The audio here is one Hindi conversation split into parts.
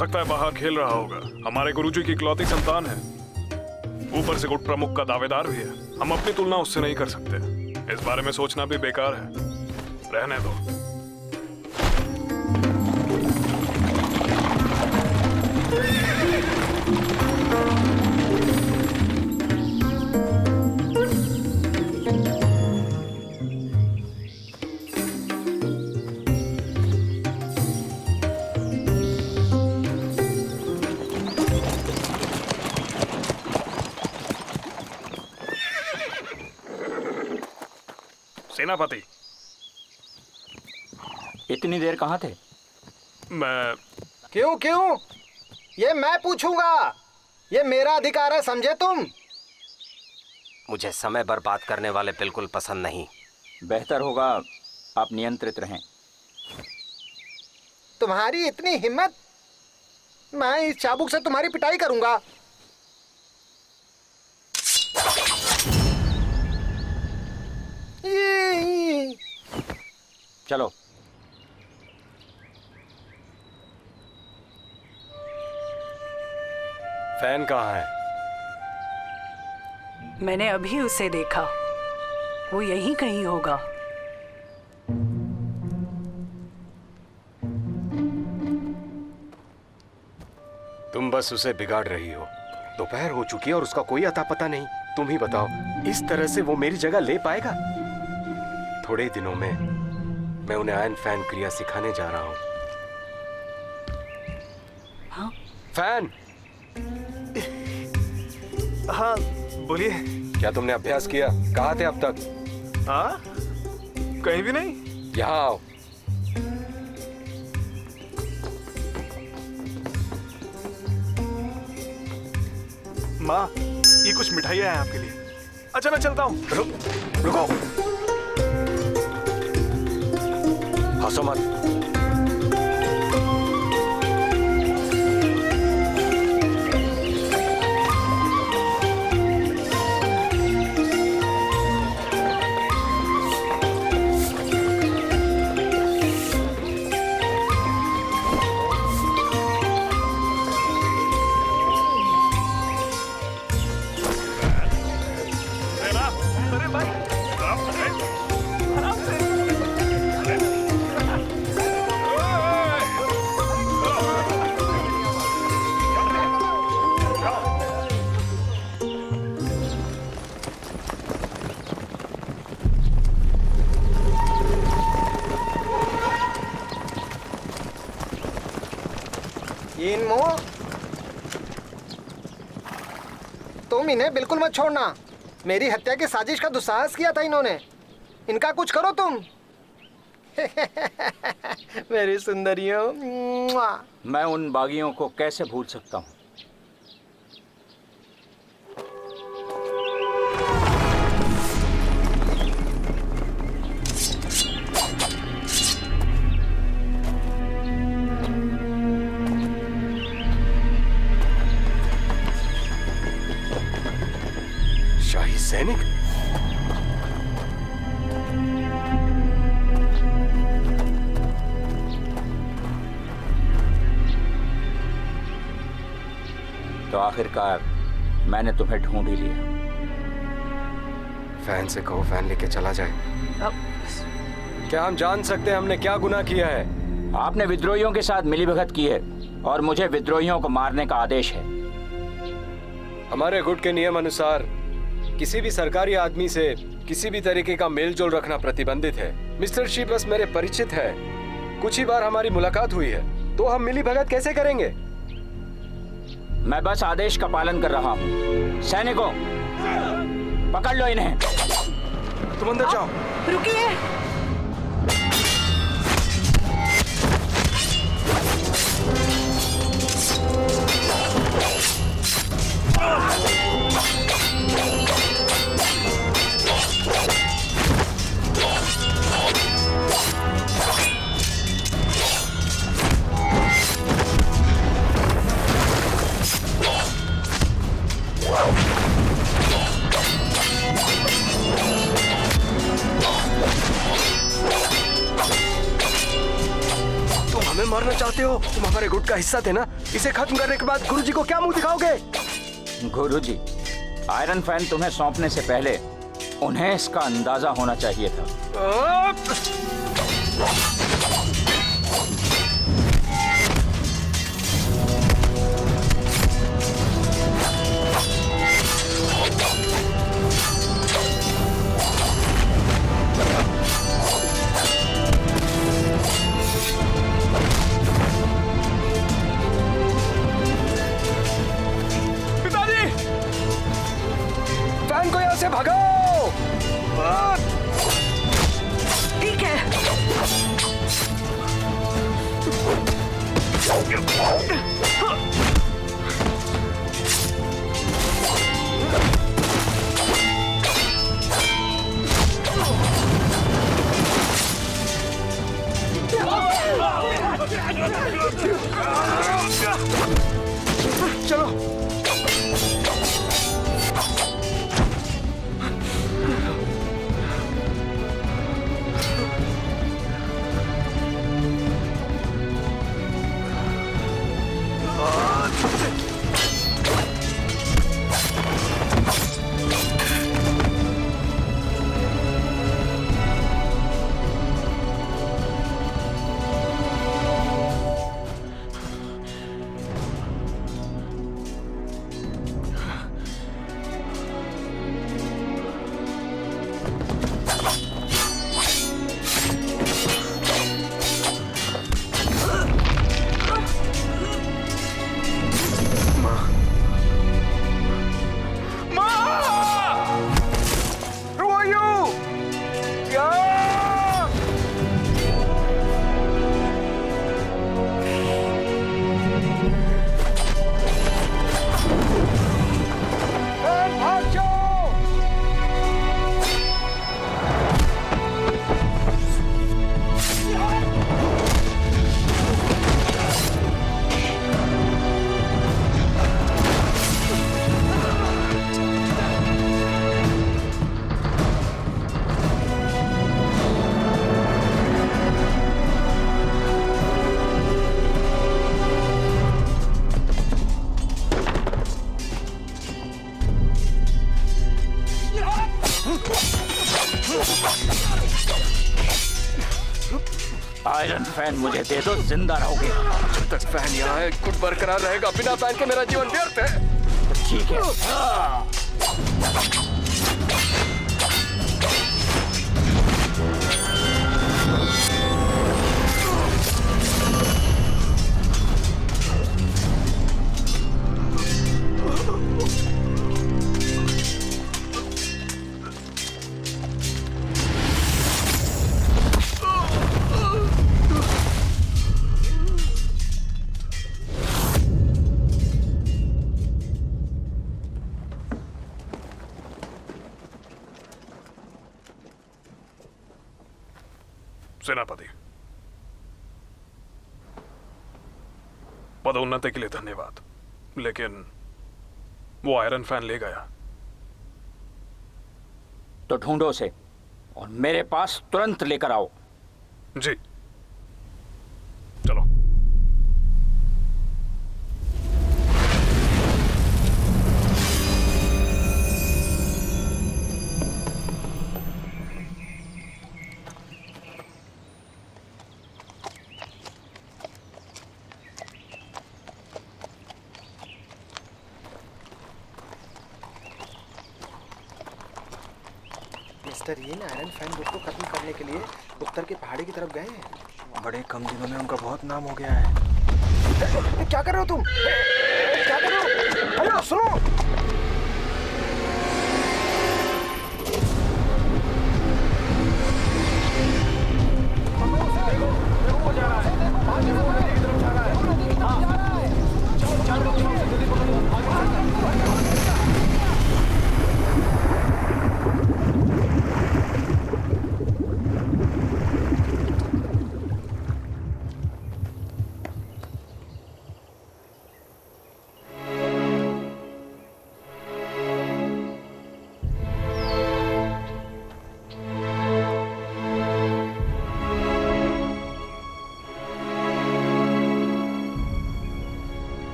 सकता है बाहर खेल रहा होगा। हमारे गुरुजी की इकलौती संतान है, ऊपर से गुट प्रमुख का दावेदार भी है। हम अपनी तुलना उससे नहीं कर सकते। इस बारे में सोचना भी बेकार है, रहने दो। सेनापति, इतनी देर कहाँ थे? मैं क्यों? ये मैं पूछूंगा। ये मेरा अधिकार है, समझे तुम? मुझे समय बर्बाद करने वाले बिल्कुल पसंद नहीं। बेहतर होगा आप नियंत्रित रहें। तुम्हारी इतनी हिम्मत? मैं इस चाबुक से तुम्हारी पिटाई करूंगा। चलो। फैन कहाँ है? मैंने अभी उसे देखा, वो यहीं कहीं होगा। तुम बस उसे बिगाड़ रही हो। दोपहर हो चुकी है और उसका कोई अता पता नहीं। तुम ही बताओ, इस तरह से वो मेरी जगह ले पाएगा? थोड़े दिनों में मैं उन्हें आयन फैन क्रिया सिखाने जा रहा हूँ। हाँ? फैन। हाँ बोलिए। क्या तुमने अभ्यास किया? कहाँ थे अब तक? हाँ, कहीं भी नहीं। यहाँ आओ। माँ, ये कुछ मिठाइयाँ हैं आपके लिए। अच्छा मैं चलता हूँ। रुको। हंसो मत। तुम इन्हें बिल्कुल मत छोड़ना। मेरी हत्या की साजिश का दुस्साहस किया था इन्होंने। इनका कुछ करो तुम। मेरी सुंदरियों। मैं उन बागियों को कैसे भूल सकता हूँ? शाही सैनिक? तो आखिरकार मैंने तुम्हें ढूंढ ही लिया। फैन से कहो फैन लेके चला जाए। क्या हम जान सकते हैं हमने क्या गुनाह किया है? आपने विद्रोहियों के साथ मिलीभगत की है और मुझे विद्रोहियों को मारने का आदेश है। हमारे गुट के नियम अनुसार किसी भी सरकारी आदमी से किसी भी तरीके का मेलजोल रखना प्रतिबंधित है। मिस्टर शी बस मेरे परिचित है। कुछ ही बार हमारी मुलाकात हुई है, तो हम मिलीभगत कैसे करेंगे? मैं बस आदेश का पालन कर रहा हूँ। सैनिकों, पकड़ लो इन्हें। तुम अंदर जाओ। रुकिए। करते हो? तुम हमारे गुट का हिस्सा थे ना? इसे खत्म करने के बाद गुरुजी को क्या मुंह दिखाओगे? गुरुजी, आयरन फैन तुम्हें सौंपने से पहले उन्हें इसका अंदाजा होना चाहिए था। फैन को यहाँ से भगाओ। ठीक है। चलो। आयरन फैन मुझे दे दो, जिंदा रहोगे। जब तक फैन यहाँ है गुट बरकरार रहेगा। बिना फैन के मेरा जीवन व्यर्थ है। ठीक है। सेनापति, पदोन्नति के लिए धन्यवाद, लेकिन वो आयरन फैन ले गया। तो ढूंढो उसे और मेरे पास तुरंत लेकर आओ। जी, चलो। मिस्टर यीन आयरन फैन गुट को खत्म करने के लिए उत्तर की पहाड़ी की तरफ गए हैं। बड़े कम दिनों में उनका बहुत नाम हो गया है। क्या कर रहे हो तुम? क्या कर रहे हो? हेलो, सुनो।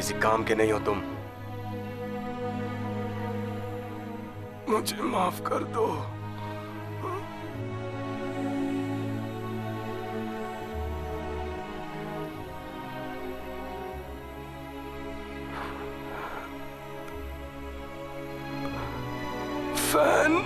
किसी काम के नहीं हो तुम। मुझे माफ कर दो। फैन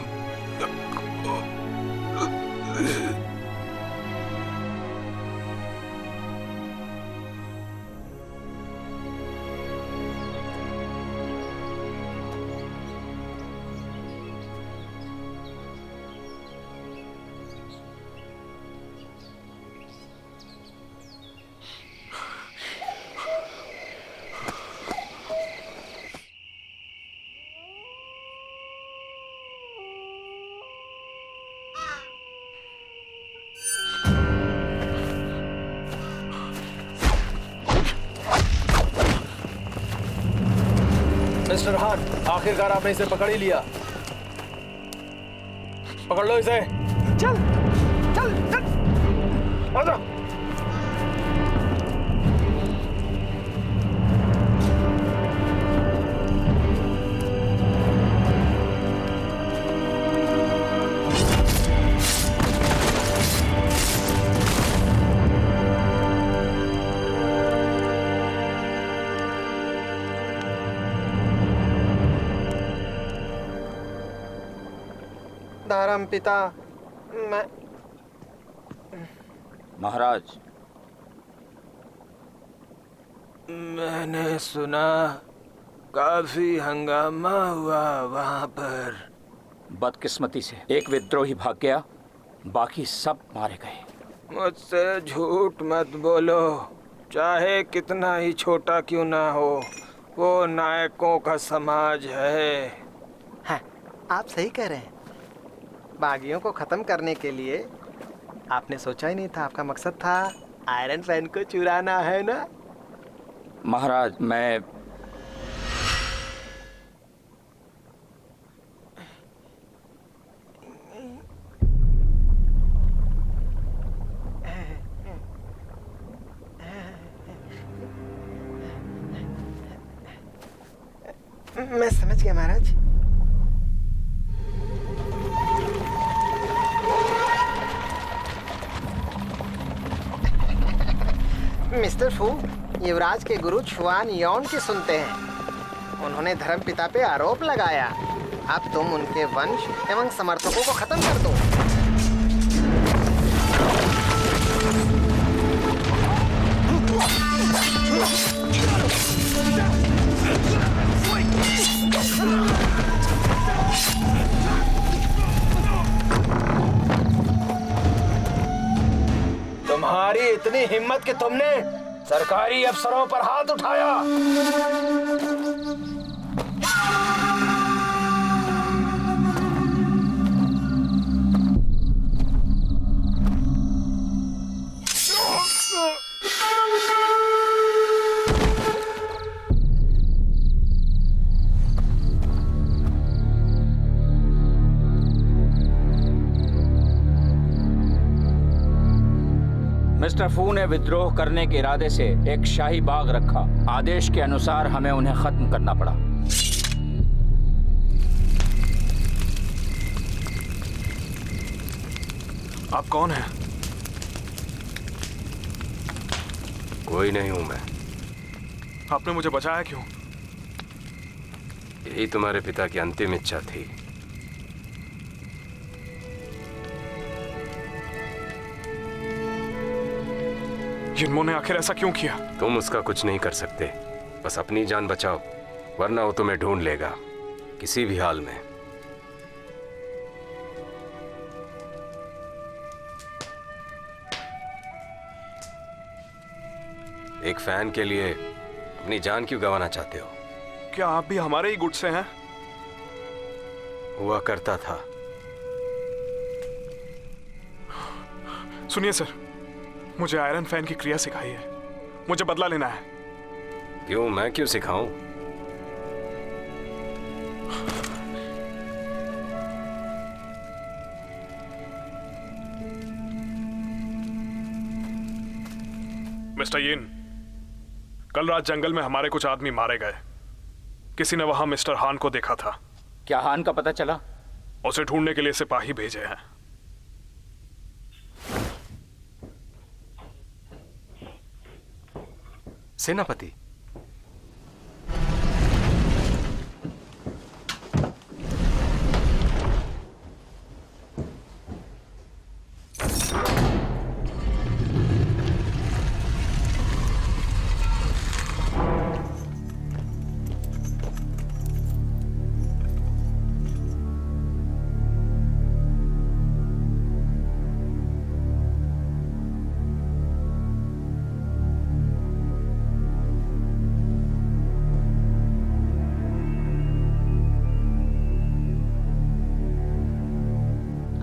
मिस्टर हान, आखिरकार आपने इसे पकड़ ही लिया। पकड़ लो इसे। चल चल चल आजा। धर्म पिता, मैं महाराज, मैंने सुना काफी हंगामा हुआ वहां पर। बदकिस्मती से एक विद्रोही भाग गया, बाकी सब मारे गए। मुझसे झूठ मत बोलो, चाहे कितना ही छोटा क्यों ना हो, वो नायकों का समाज है। हाँ, आप सही कह रहे हैं। बागियों को खत्म करने के लिए आपने सोचा ही नहीं था, आपका मकसद था आयरन फैन को चुराना, है ना? महाराज, मैं समझ गया महाराज। मिस्टर फू, युवराज के गुरु छुआन यौन की सुनते हैं। उन्होंने धर्मपिता पे आरोप लगाया। अब तुम उनके वंश एवं समर्थकों को खत्म कर दो। तुम्हारी इतनी हिम्मत कि तुमने सरकारी अफसरों पर हाथ उठाया। मिस्टर फू ने विद्रोह करने के इरादे से एक शाही बाग रखा। आदेश के अनुसार हमें उन्हें खत्म करना पड़ा। आप कौन हैं? कोई नहीं हूं मैं। आपने मुझे बचाया क्यों? यही तुम्हारे पिता की अंतिम इच्छा थी। जिन्होंने आखिर ऐसा क्यों किया? तुम उसका कुछ नहीं कर सकते, बस अपनी जान बचाओ, वरना वो तुम्हें ढूंढ लेगा किसी भी हाल में। एक फैन के लिए अपनी जान क्यों गंवाना चाहते हो? क्या आप भी हमारे ही गुट से हैं? हुआ करता था। सुनिए सर, मुझे आयरन फैन की क्रिया सिखाई है। मुझे बदला लेना है। क्यों? मैं क्यों सिखाऊं? मिस्टर यिन, कल रात जंगल में हमारे कुछ आदमी मारे गए। किसी ने वहां मिस्टर हान को देखा था। क्या हान का पता चला? उसे ढूंढने के लिए सिपाही भेजे हैं। सेनापति,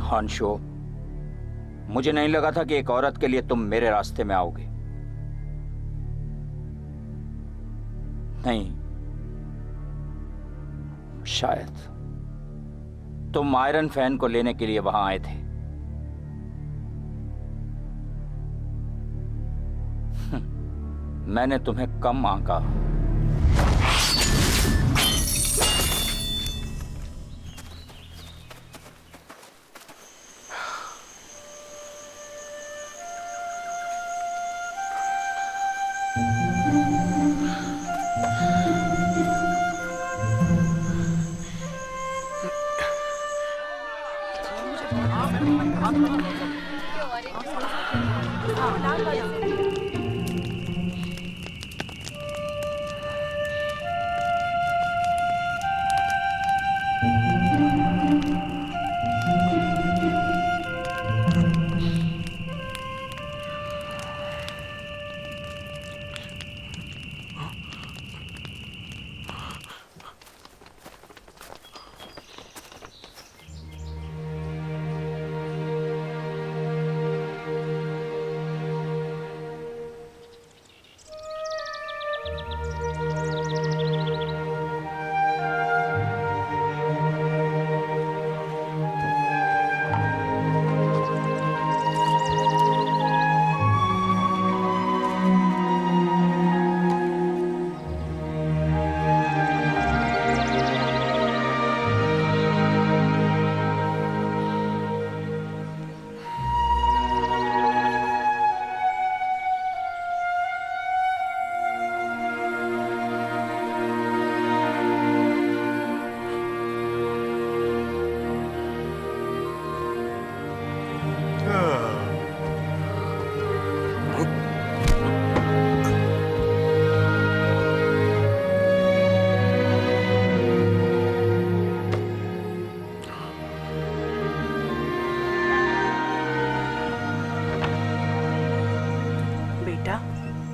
हानशो, मुझे नहीं लगा था कि एक औरत के लिए तुम मेरे रास्ते में आओगे। नहीं, शायद तुम आयरन फैन को लेने के लिए वहां आए थे। मैंने तुम्हें कम आंका।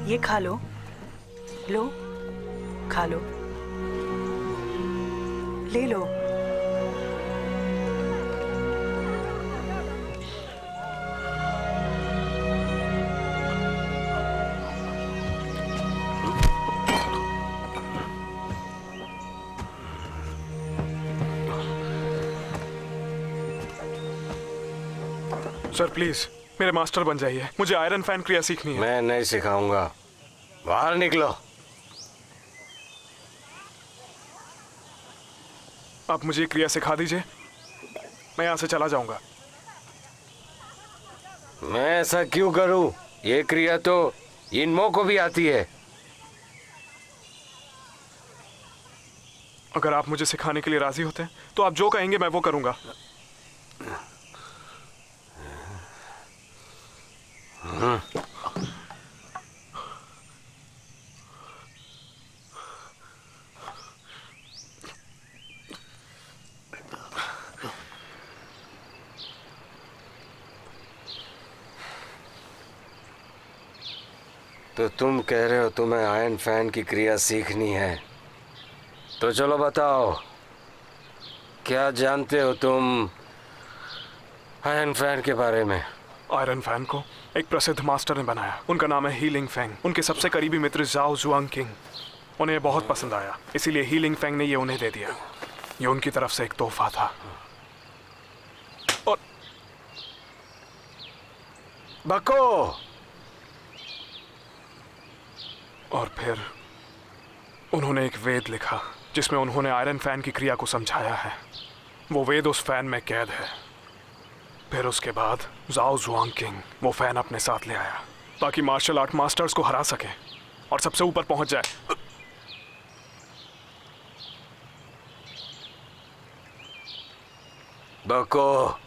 ये खा लो, लो, खा लो, ले लो। सर प्लीज मेरे मास्टर बन जाइए, मुझे आयरन फैन क्रिया सीखनी है। मैं नहीं सिखाऊंगा, बाहर निकलो। आप मुझे क्रिया सिखा दीजिए, मैं यहाँ से चला जाऊंगा। मैं ऐसा क्यों करूं? ये क्रिया तो इनमो को भी आती है। अगर आप मुझे सिखाने के लिए राजी होते हैं तो आप जो कहेंगे मैं वो करूंगा। तो तुम कह रहे हो तुम्हें आयरन फैन की क्रिया सीखनी है, तो चलो बताओ, क्या जानते हो तुम आयरन फैन के बारे में? आयरन फैन को एक प्रसिद्ध मास्टर ने बनाया। उनका नाम है हीलिंग फेंग। उनके सबसे करीबी मित्र जाओ जुआंग किंग, उन्हें बहुत पसंद आया, इसीलिए हीलिंग फेंग ने ये उन्हें दे दिया। ये उनकी तरफ से एक तोहफा था। और बको, और फिर उन्होंने एक वेद लिखा जिसमें उन्होंने आयरन फैन की क्रिया को समझाया है। वो वेद उस फैन में कैद है। फिर उसके बाद जाओ जुआंग किंग वो फैन अपने साथ ले आया ताकि मार्शल आर्ट मास्टर्स को हरा सके और सबसे ऊपर पहुंच जाए। बको,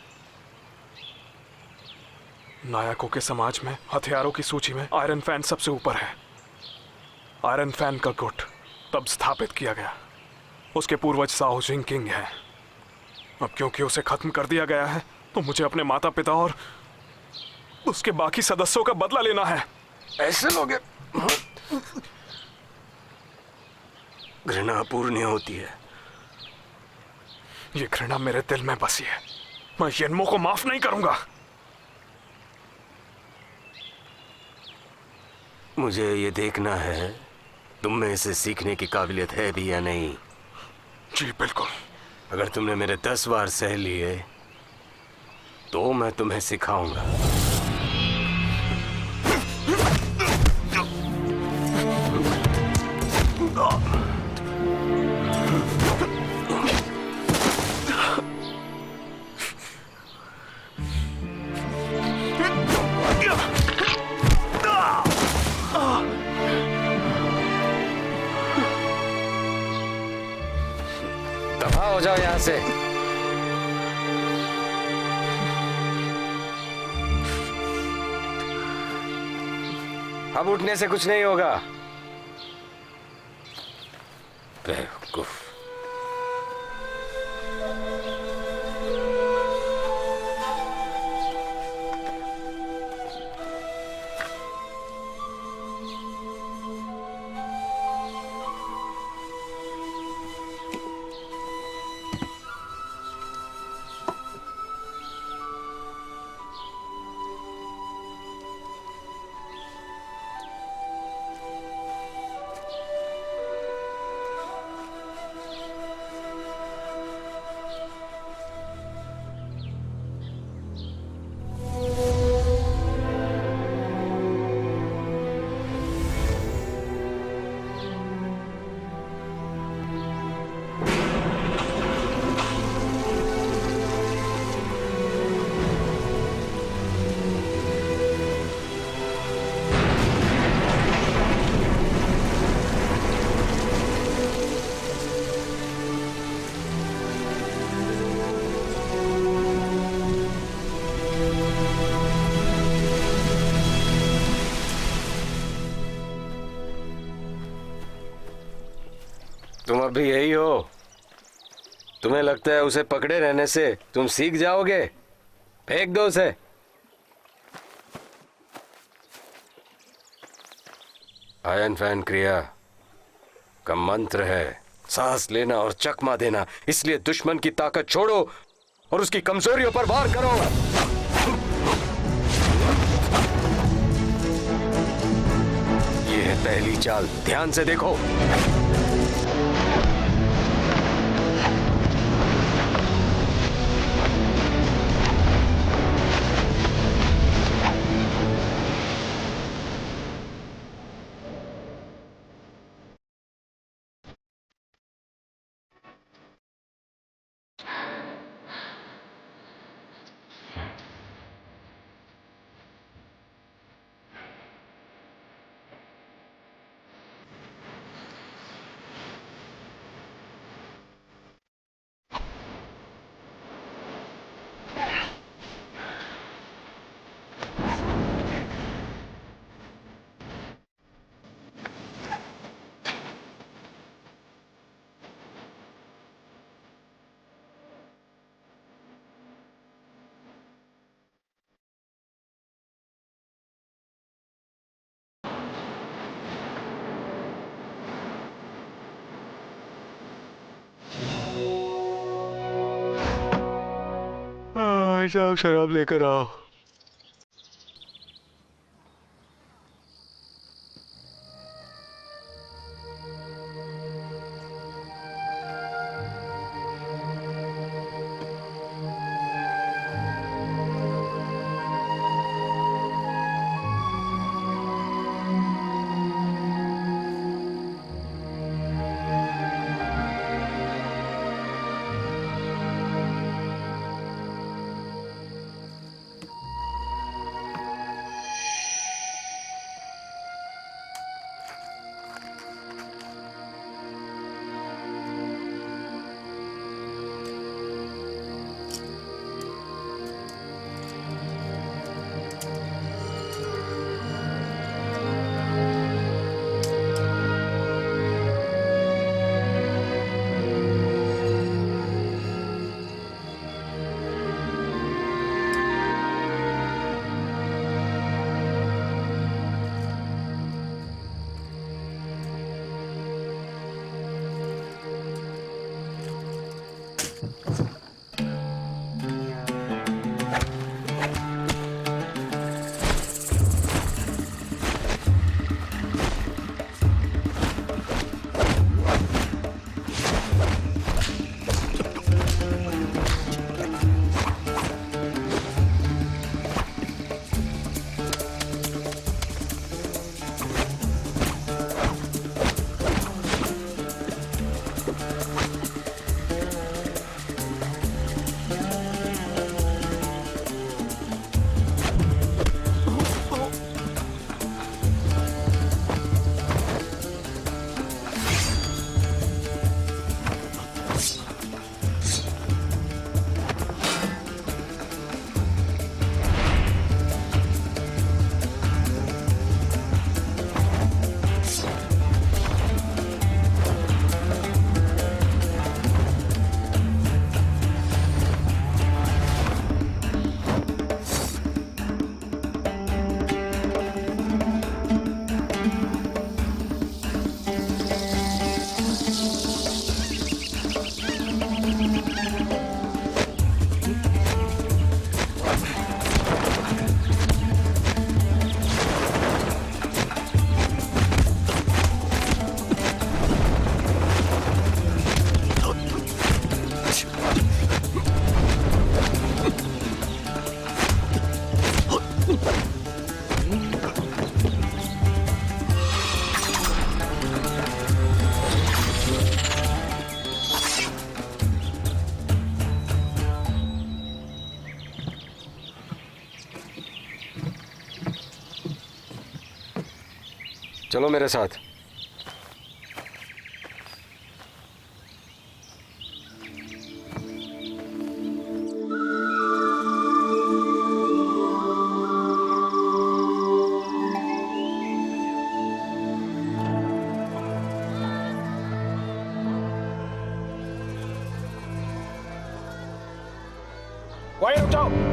नायकों के समाज में हथियारों की सूची में आयरन फैन सबसे ऊपर है। आयरन फैन का गुट तब स्थापित किया गया। उसके पूर्वज साओ जिंग किंग है। अब क्योंकि उसे खत्म कर दिया गया है तो मुझे अपने माता पिता और उसके बाकी सदस्यों का बदला लेना है। ऐसे लोग घृणा पूर्ण होती है। ये घृणा मेरे दिल में बसी है। मैं यिन्मो को माफ नहीं करूंगा। मुझे ये देखना है तुम में इसे सीखने की काबिलियत है भी या नहीं। जी बिल्कुल। अगर तुमने मेरे 10 बार सह लिए तो मैं तुम्हें सिखाऊंगा। दफा हो जाओ यहां से। अब उठने से कुछ नहीं होगा। बेवकूफ। तुम अब भी यही हो। तुम्हें लगता है उसे पकड़े रहने से तुम सीख जाओगे? फेंक दो उसे। आयरन फैन क्रिया का मंत्र है सांस लेना और चकमा देना। इसलिए दुश्मन की ताकत छोड़ो और उसकी कमजोरियों पर वार करो। ये है पहली चाल, ध्यान से देखो। जाओ शराब लेकर आओ। चलो मेरे साथ।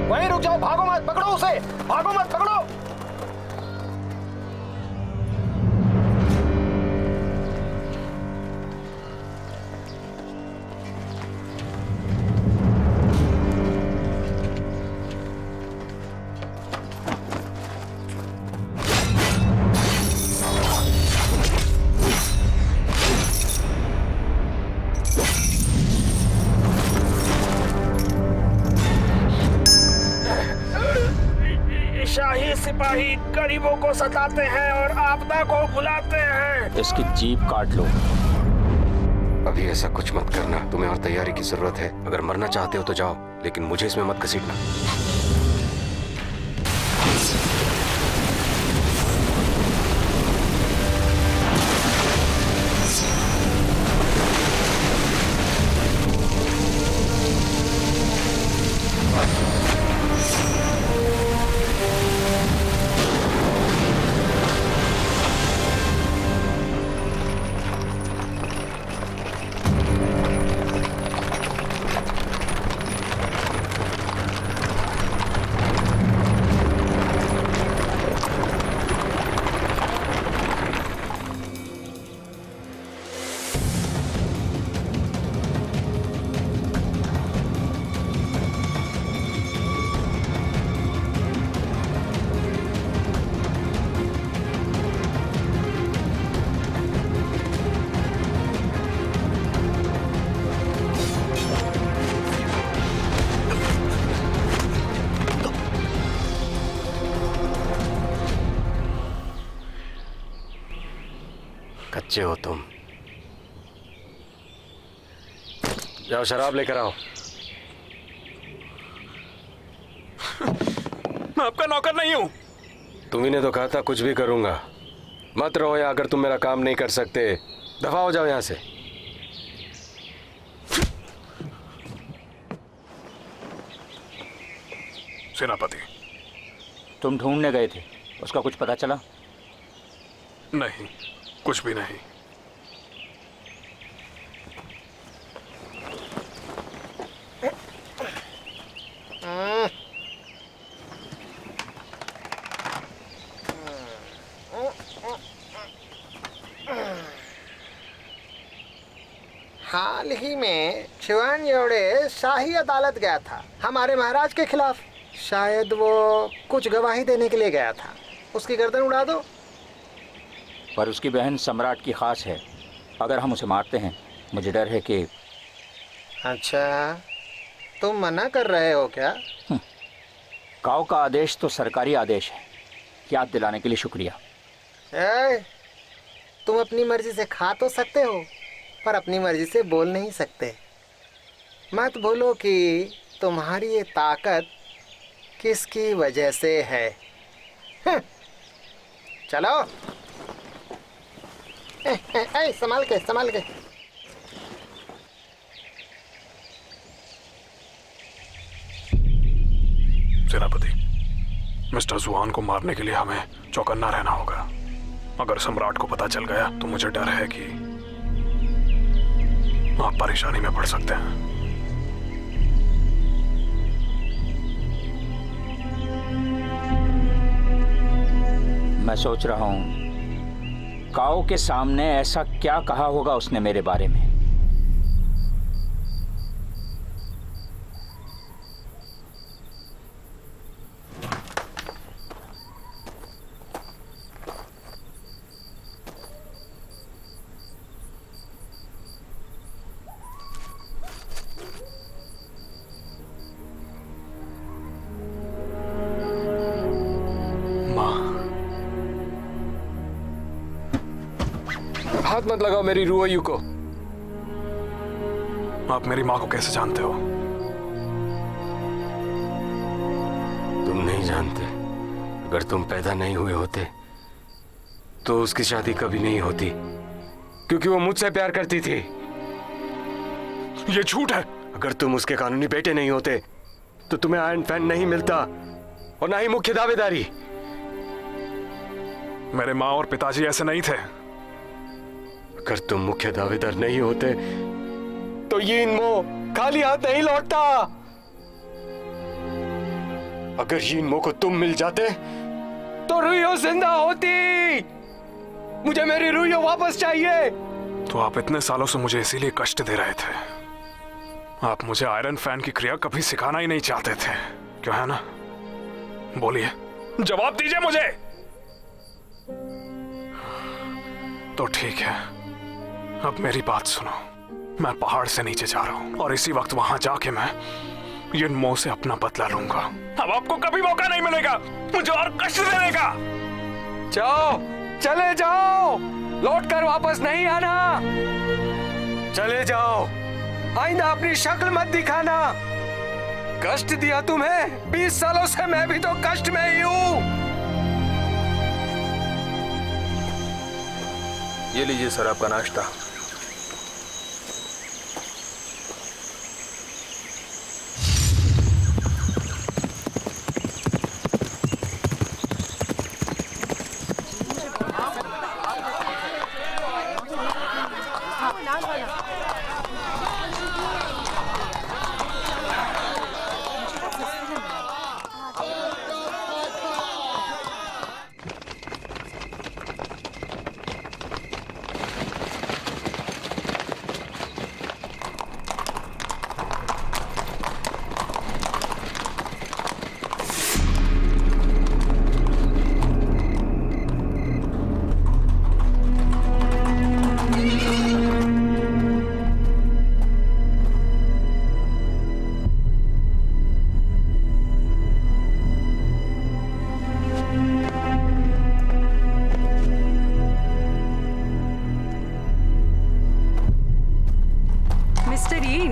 वहीं रुक जाओ, भागो मत, पकड़ो उसे, भागो मत, पकड़ो। शाही सिपाही गरीबों को सताते हैं और आपदा को भुलाते हैं। इसकी जीभ काट लो। अभी ऐसा कुछ मत करना, तुम्हें और तैयारी की जरूरत है। अगर मरना चाहते हो तो जाओ, लेकिन मुझे इसमें मत घसीटना। कच्चे हो तुम। जाओ शराब लेकर आओ। मैं आपका नौकर नहीं हूं। तुम्ही ने तो कहा था कुछ भी करूंगा। मत रहो यहाँ, अगर तुम मेरा काम नहीं कर सकते। दफा हो जाओ यहाँ से। सेनापति, तुम ढूंढने गए थे, उसका कुछ पता चला? नहीं, कुछ भी नहीं। हाल ही में शिवान योड़े शाही अदालत गया था हमारे महाराज के खिलाफ। शायद वो कुछ गवाही देने के लिए गया था। उसकी गर्दन उड़ा दो। पर उसकी बहन सम्राट की खास है। अगर हम उसे मारते हैं, मुझे डर है कि। अच्छा, तुम मना कर रहे हो क्या? काओ का आदेश तो सरकारी आदेश है। याद दिलाने के लिए शुक्रिया। तुम अपनी मर्जी से खा तो सकते हो, पर अपनी मर्जी से बोल नहीं सकते। मत भूलो कि तुम्हारी ये ताकत किसकी वजह से है। चलो, संभाल के, संभाल के। सेनापति, मिस्टर जुआन को मारने के लिए हमें चौकन्ना रहना होगा। अगर सम्राट को पता चल गया तो मुझे डर है कि आप परेशानी में पड़ सकते हैं। मैं सोच रहा हूं, काओ के सामने ऐसा क्या कहा होगा उसने मेरे बारे में। हाथ मत लगाओ मेरी रुओयू को। आप मेरी माँ को कैसे जानते हो? तुम नहीं जानते। अगर तुम पैदा नहीं हुए होते तो उसकी शादी कभी नहीं होती, क्योंकि वो मुझसे प्यार करती थी। ये झूठ है। अगर तुम उसके कानूनी बेटे नहीं होते तो तुम्हें आयरन फैन नहीं मिलता और ना ही मुख्य दावेदारी। मेरे माँ और पिताजी ऐसे नहीं थे। अगर तुम मुख्य दावेदार नहीं होते तो यिनमो खाली हाथ नहीं लौटता। अगर यिनमो को तुम मिल जाते तो रुइयो जिंदा होती। मुझे मेरी रुइयो वापस चाहिए। तो आप इतने सालों से मुझे इसीलिए कष्ट दे रहे थे। आप मुझे आयरन फैन की क्रिया कभी सिखाना ही नहीं चाहते थे, क्यों है ना? बोलिए, जवाब दीजिए मुझे। तो ठीक है, अब मेरी बात सुनो। मैं पहाड़ से नीचे जा रहा हूं और इसी वक्त वहां जाके मैं यिनमो से अपना बदला लूंगा। अब आपको कभी मौका नहीं मिलेगा मुझे और कष्ट देने का। जाओ, चले जाओ, लौटकर वापस नहीं आना। चले जाओ, आइंदा अपनी शक्ल मत दिखाना। कष्ट दिया तुम्हें, 20 सालों से मैं भी तो कष्ट में ही हूं। ये लीजिए सर आपका नाश्ता।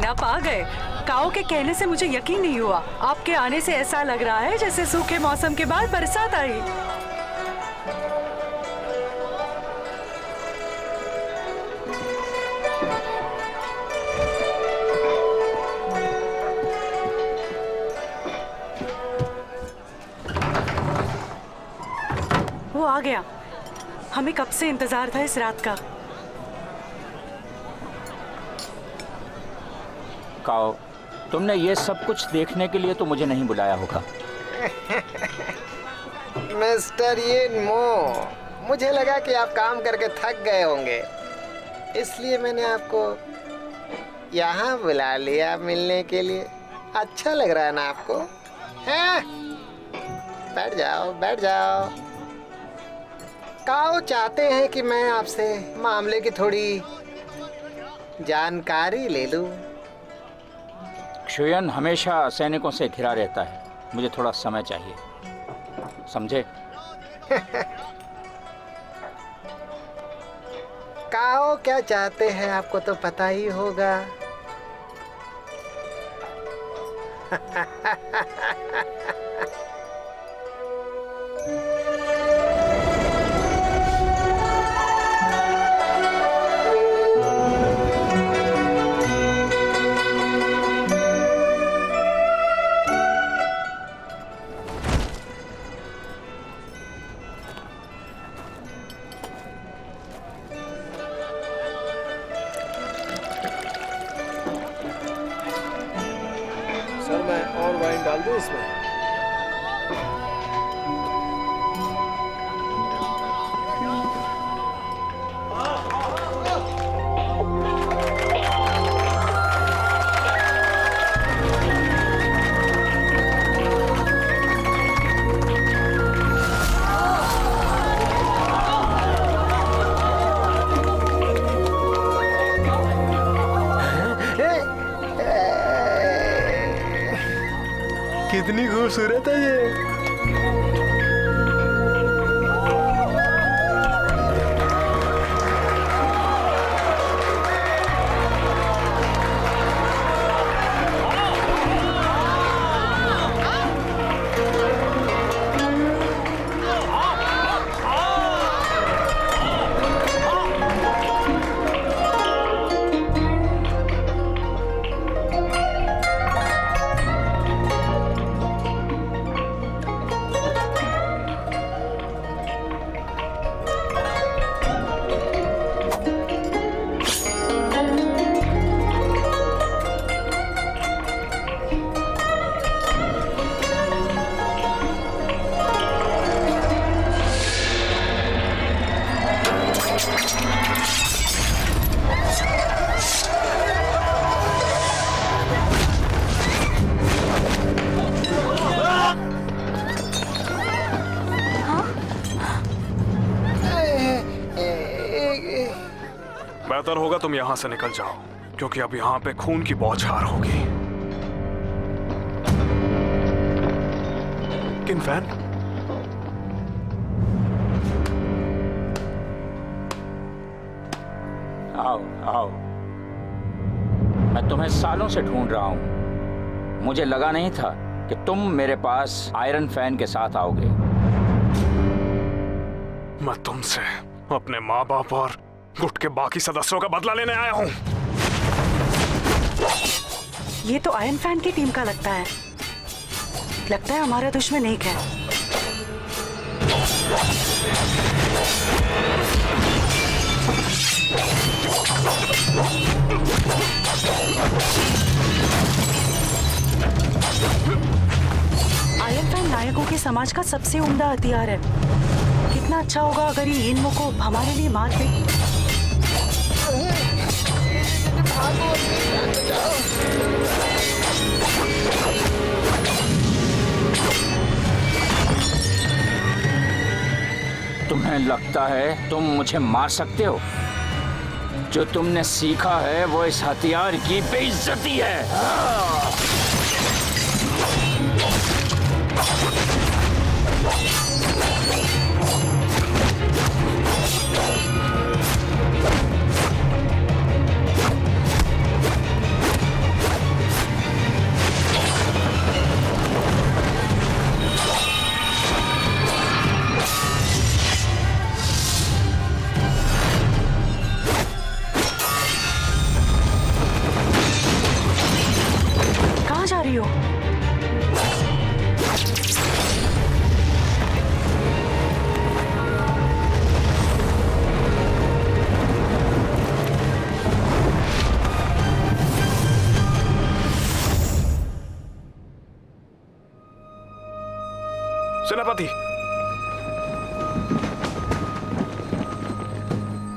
आप आ गए। काओ के कहने से मुझे यकीन नहीं हुआ। आपके आने से ऐसा लग रहा है जैसे सूखे मौसम के बाद बरसात आई। वो आ गया। हमें कब से इंतजार था इस रात का। काओ, तुमने ये सब कुछ देखने के लिए तो मुझे नहीं बुलाया होगा। मिस्टर यिनमो, मुझे लगा कि आप काम करके थक गए होंगे, इसलिए मैंने आपको यहाँ बुला लिया मिलने के लिए। अच्छा लग रहा है ना आपको? हैं? बैठ जाओ, बैठ जाओ। काओ चाहते हैं कि मैं आपसे मामले की थोड़ी जानकारी ले लूं। क्षुयन हमेशा सैनिकों से घिरा रहता है। मुझे थोड़ा समय चाहिए, समझे? काओ क्या चाहते हैं आपको तो पता ही होगा। सर मैं और वाइन डाल दूं इसमें? कितनी खूबसूरत है ये। बेहतर होगा तुम यहाँ से निकल जाओ, क्योंकि अब यहाँ पे खून की बौछार होगी। किन फैन? आओ आओ, मैं तुम्हें सालों से ढूंढ रहा हूं। मुझे लगा नहीं था कि तुम मेरे पास आयरन फैन के साथ आओगे। मैं तुमसे अपने माँ बाप और गुट के बाकी सदस्यों का बदला लेने आया हूँ। ये तो आयरन फैन की टीम का लगता है हमारा दुश्मन एक है। आयरन फैन नायकों के समाज का सबसे उम्दा हथियार है। कितना अच्छा होगा अगर ये यिनमो को हमारे लिए मार दे। तुम्हें लगता है तुम मुझे मार सकते हो? जो तुमने सीखा है वो इस हथियार की बेइज्जती है। कहाँ जा रही हो? सेनापति,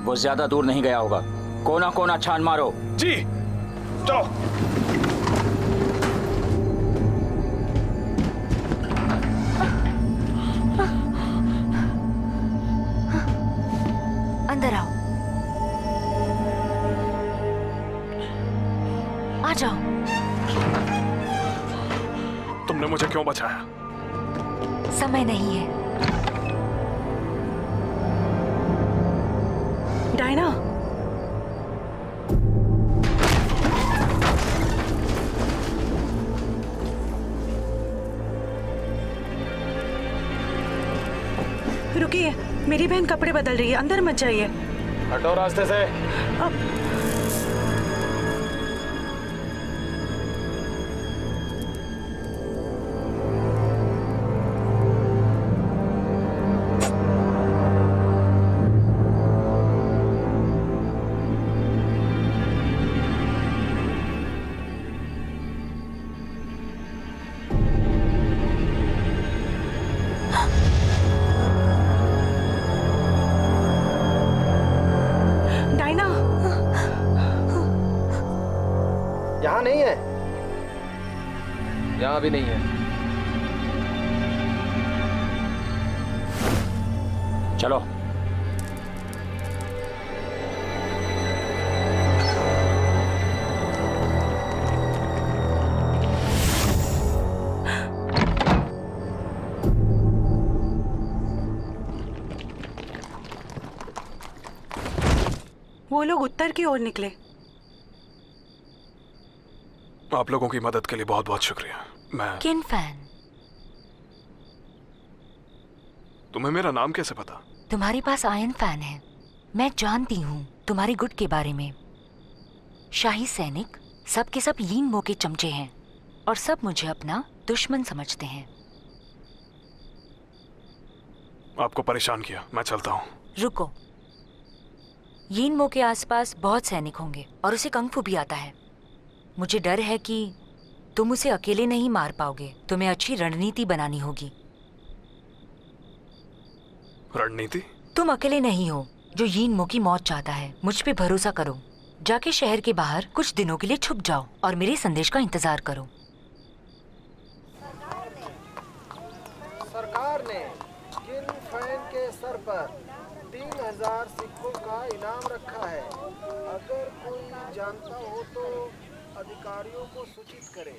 वो ज्यादा दूर नहीं गया होगा। कोना कोना छान मारो। जी चलो। अंदर आओ, आ जाओ। तुमने मुझे क्यों बचाया? समय नहीं है। डायना, रुकिए, मेरी बहन कपड़े बदल रही है, अंदर मत जाइए। हटो रास्ते से। डायना, यहाँ नहीं है। यहाँ भी नहीं है। चलो। वो लोग उत्तर की ओर निकले। आप लोगों की मदद के लिए बहुत बहुत शुक्रिया। मैं किन फैन, तुम्हें मेरा नाम कैसे पता? तुम्हारे पास आयरन फैन है। मैं जानती हूँ तुम्हारी गुट के बारे में। शाही सैनिक सब के सब यिनमो के चमचे हैं और सब मुझे अपना दुश्मन समझते हैं। आपको परेशान किया, मैं चलता हूँ। रुको, यिनमो के आसपास बहुत सैनिक होंगे और उसे कंग फू भी आता है। मुझे डर है कि तुम उसे अकेले नहीं मार पाओगे। तुम्हें अच्छी रणनीति बनानी होगी। रणनीति? तुम अकेले नहीं हो जो यिनमो की मौत चाहता है। मुझ पे भरोसा करो। जाके शहर के बाहर कुछ दिनों के लिए छुप जाओ और मेरे संदेश का इंतजार करो। सरकार ने किन फैन के सर पर 3000 सिक्कों का इनाम रखा है। अगर कोई जानता हो तो अधिकारियों को सूचित करे।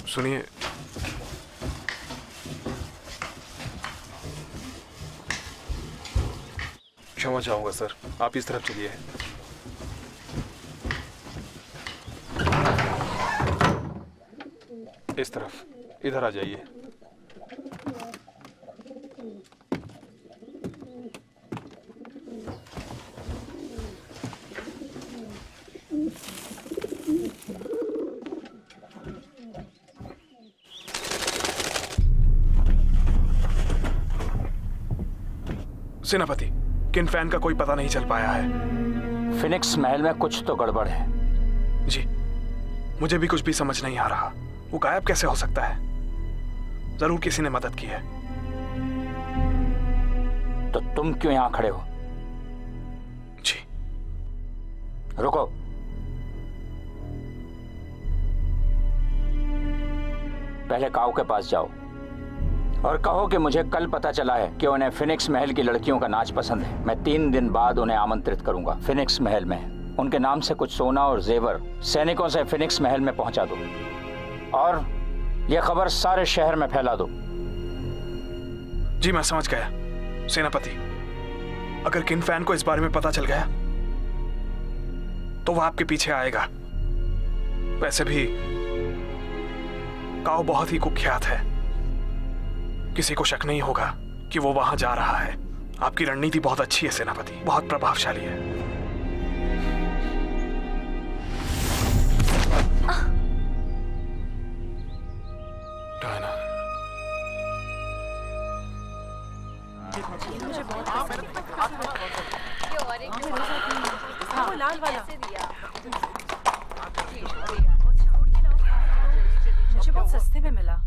सुनिए, क्षमा चाहूंगा सर, आप इस तरफ चलिए। इस तरफ, इधर आ जाइए। सेनापति, किन फैन का कोई पता नहीं चल पाया है। फिनिक्स महल में कुछ तो गड़बड़ है। जी, मुझे भी कुछ भी समझ नहीं आ रहा। वो गायब कैसे हो सकता है? जरूर किसी ने मदद की है। तो तुम क्यों यहां खड़े हो? जी। रुको। पहले काऊ के पास जाओ और कहो कि मुझे कल पता चला है कि उन्हें फिनिक्स महल की लड़कियों का नाच पसंद है। मैं 3 दिन बाद उन्हें आमंत्रित करूंगा फिनिक्स महल में। उनके नाम से कुछ सोना और जेवर सैनिकों से फिनिक्स महल में पहुंचा दो और यह खबर सारे शहर में फैला दो। जी, मैं समझ गया सेनापति। अगर किन फैन को इस बारे में पता चल गया तो वह आपके पीछे आएगा। वैसे भी काऊ बहुत ही कुख्यात है। किसी को शक नहीं होगा कि वो वहां जा रहा है। आपकी रणनीति बहुत अच्छी है सेनापति, बहुत प्रभावशाली है। डायना, मुझे बहुत पसंद है। वो लाल वाला मुझे बहुत सस्ते में मिला।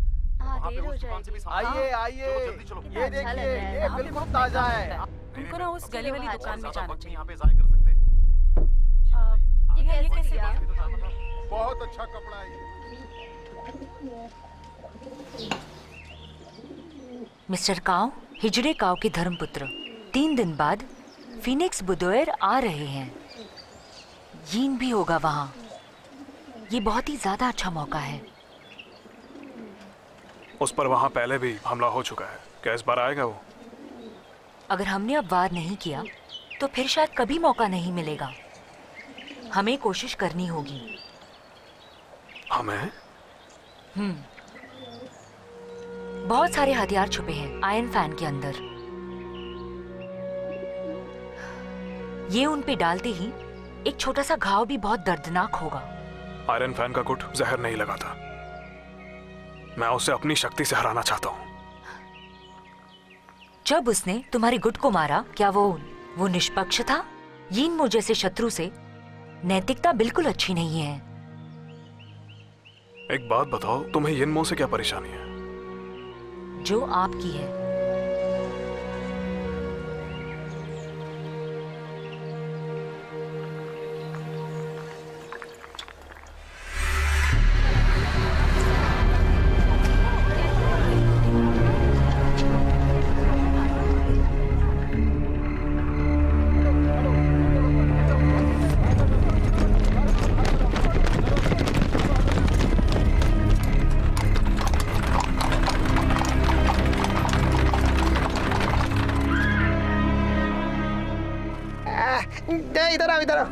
आइए आइए, ये देखिए, ये बिल्कुल ताजा है। उनको ना उस गली वाली दुकान में जाना चाहिए। ये कैसे दिया? बहुत अच्छा कपड़ा है। मिस्टर काव, हिजड़े काव के धर्मपुत्र 3 दिन बाद फिनिक्स बुदोएर आ रहे हैं। यीन भी होगा वहां। ये बहुत ही ज्यादा अच्छा मौका है। उस पर वहां पहले भी हमला हो चुका है। क्या इस बार आएगा वो? अगर हमने अब वार नहीं किया तो फिर शायद कभी मौका नहीं मिलेगा। हमें कोशिश करनी होगी। हमें? बहुत सारे हथियार छुपे हैं आयरन फैन के अंदर। ये उन पे डालते ही एक छोटा सा घाव भी बहुत दर्दनाक होगा। आयरन फैन का गुट जहर नहीं लगा था। मैं उसे अपनी शक्ति से हराना चाहता हूँ। जब उसने तुम्हारे गुट को मारा, क्या वो निष्पक्ष था? यीनमो जैसे शत्रु से नैतिकता बिल्कुल अच्छी नहीं है। एक बात बताओ, तुम्हें यिनमो से क्या परेशानी है? जो आपकी है। इधर आओ, इधर आओ।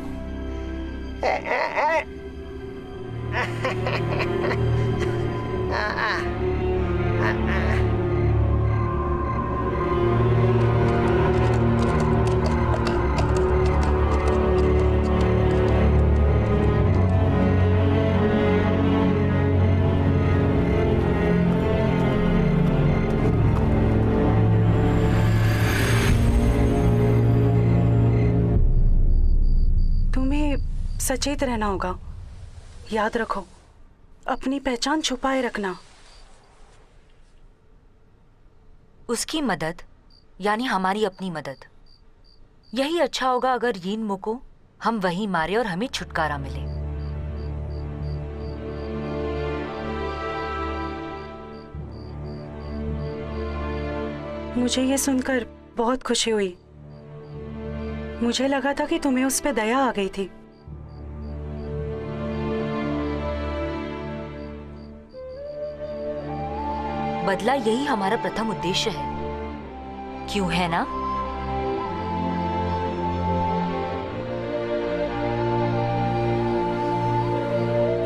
सचेत रहना होगा। याद रखो, अपनी पहचान छुपाए रखना। उसकी मदद यानी हमारी अपनी मदद। यही अच्छा होगा अगर यिनमो को हम वहीं मारे और हमें छुटकारा मिले। मुझे ये सुनकर बहुत खुशी हुई। मुझे लगा था कि तुम्हें उस पे दया आ गई थी। बदला यही हमारा प्रथम उद्देश्य है, क्यों है ना?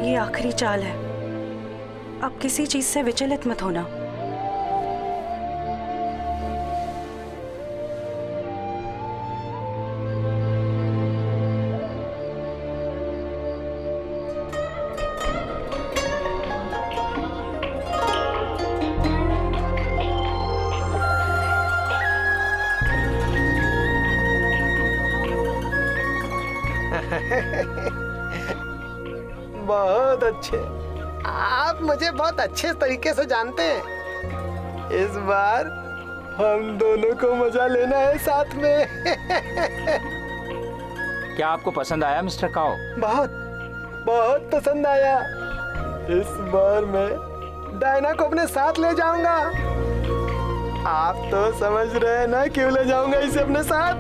ये आखिरी चाल है। अब किसी चीज से विचलित मत होना। बहुत अच्छे। आप मुझे बहुत अच्छे तरीके से जानते हैं। इस बार हम दोनों को मजा लेना है साथ में। क्या आपको पसंद आया मिस्टर काओ? बहुत बहुत पसंद आया। इस बार मैं डायना को अपने साथ ले जाऊंगा। आप तो समझ रहे हैं ना क्यों ले जाऊंगा इसे अपने साथ।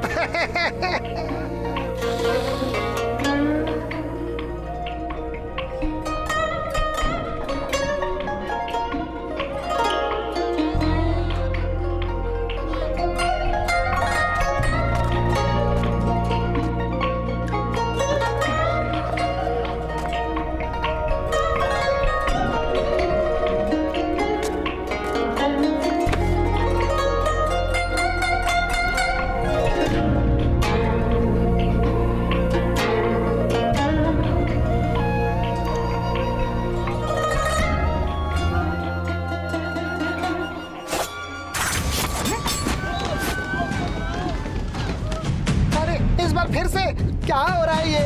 फिर से क्या हो रहा है ये?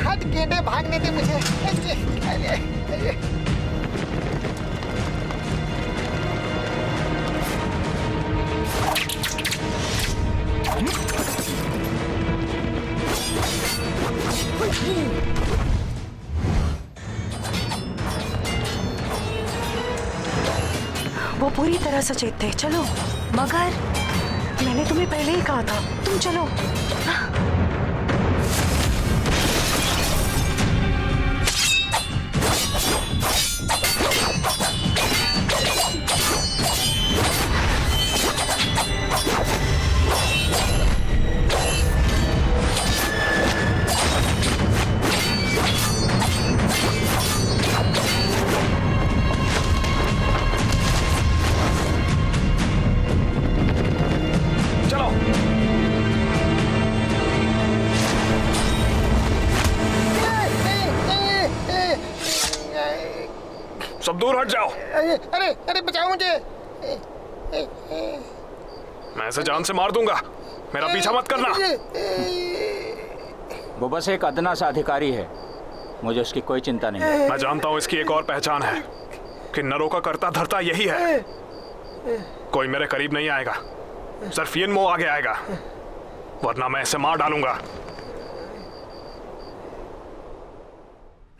हट गेंडे, भागने दे मुझे। वो पूरी तरह सचेत थे। चलो। मगर मैंने तुम्हें पहले ही कहा था, तुम चलो। सब दूर हट जाओ। अरे अरे बचाओ मुझे। मैं इसे जान से मार दूंगा। मेरा पीछा मत करना। वो बस एक अदना सा अधिकारी है, मुझे उसकी कोई चिंता नहीं है। मैं जानता हूँ इसकी एक और पहचान है कि नरों का करता धरता यही है। कोई मेरे करीब नहीं आएगा, सिर्फ यिनमो आगे आएगा, वरना मैं इसे मार डालूंगा।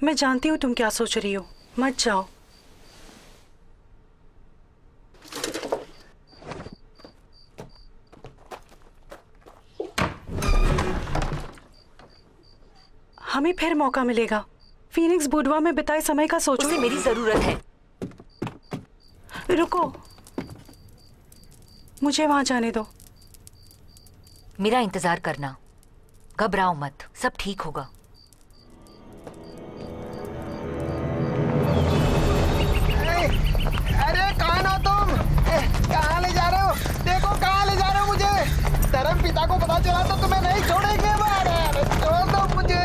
मैं जानती हूँ तुम क्या सोच रही हो, मत जाओ। हमें फिर मौका मिलेगा। फीनिक्स बुडवा में बिताए समय का सोचो। उसे मेरी जरूरत है। रुको, मुझे वहां जाने दो। मेरा इंतजार करना, घबराओ मत, सब ठीक होगा। अरे कौन हो तुम? कहाँ ले जा रहे हो? देखो कहाँ ले जा रहे हो मुझे। धर्म पिता को पता चला तो तुम्हें नहीं छोड़ेंगे। अरे छोड़ दो मुझे।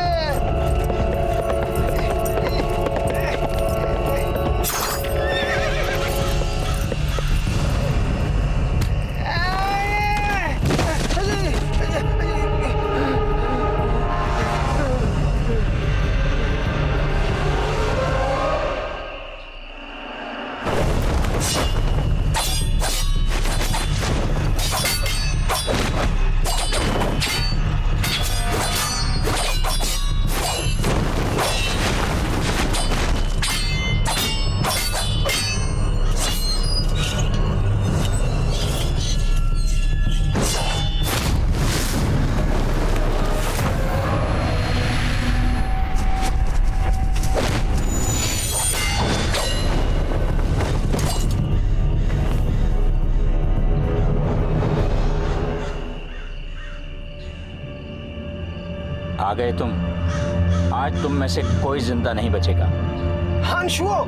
आ गए तुम। आज तुम में से कोई जिंदा नहीं बचेगा। हानशुओ,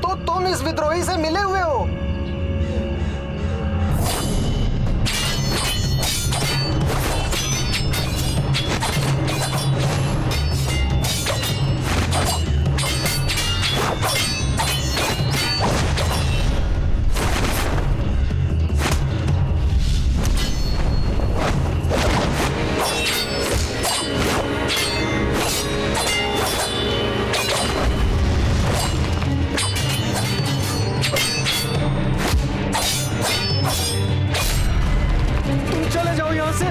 तो तुम इस विद्रोही से मिले हुए हो? चले जाओ यहाँ से।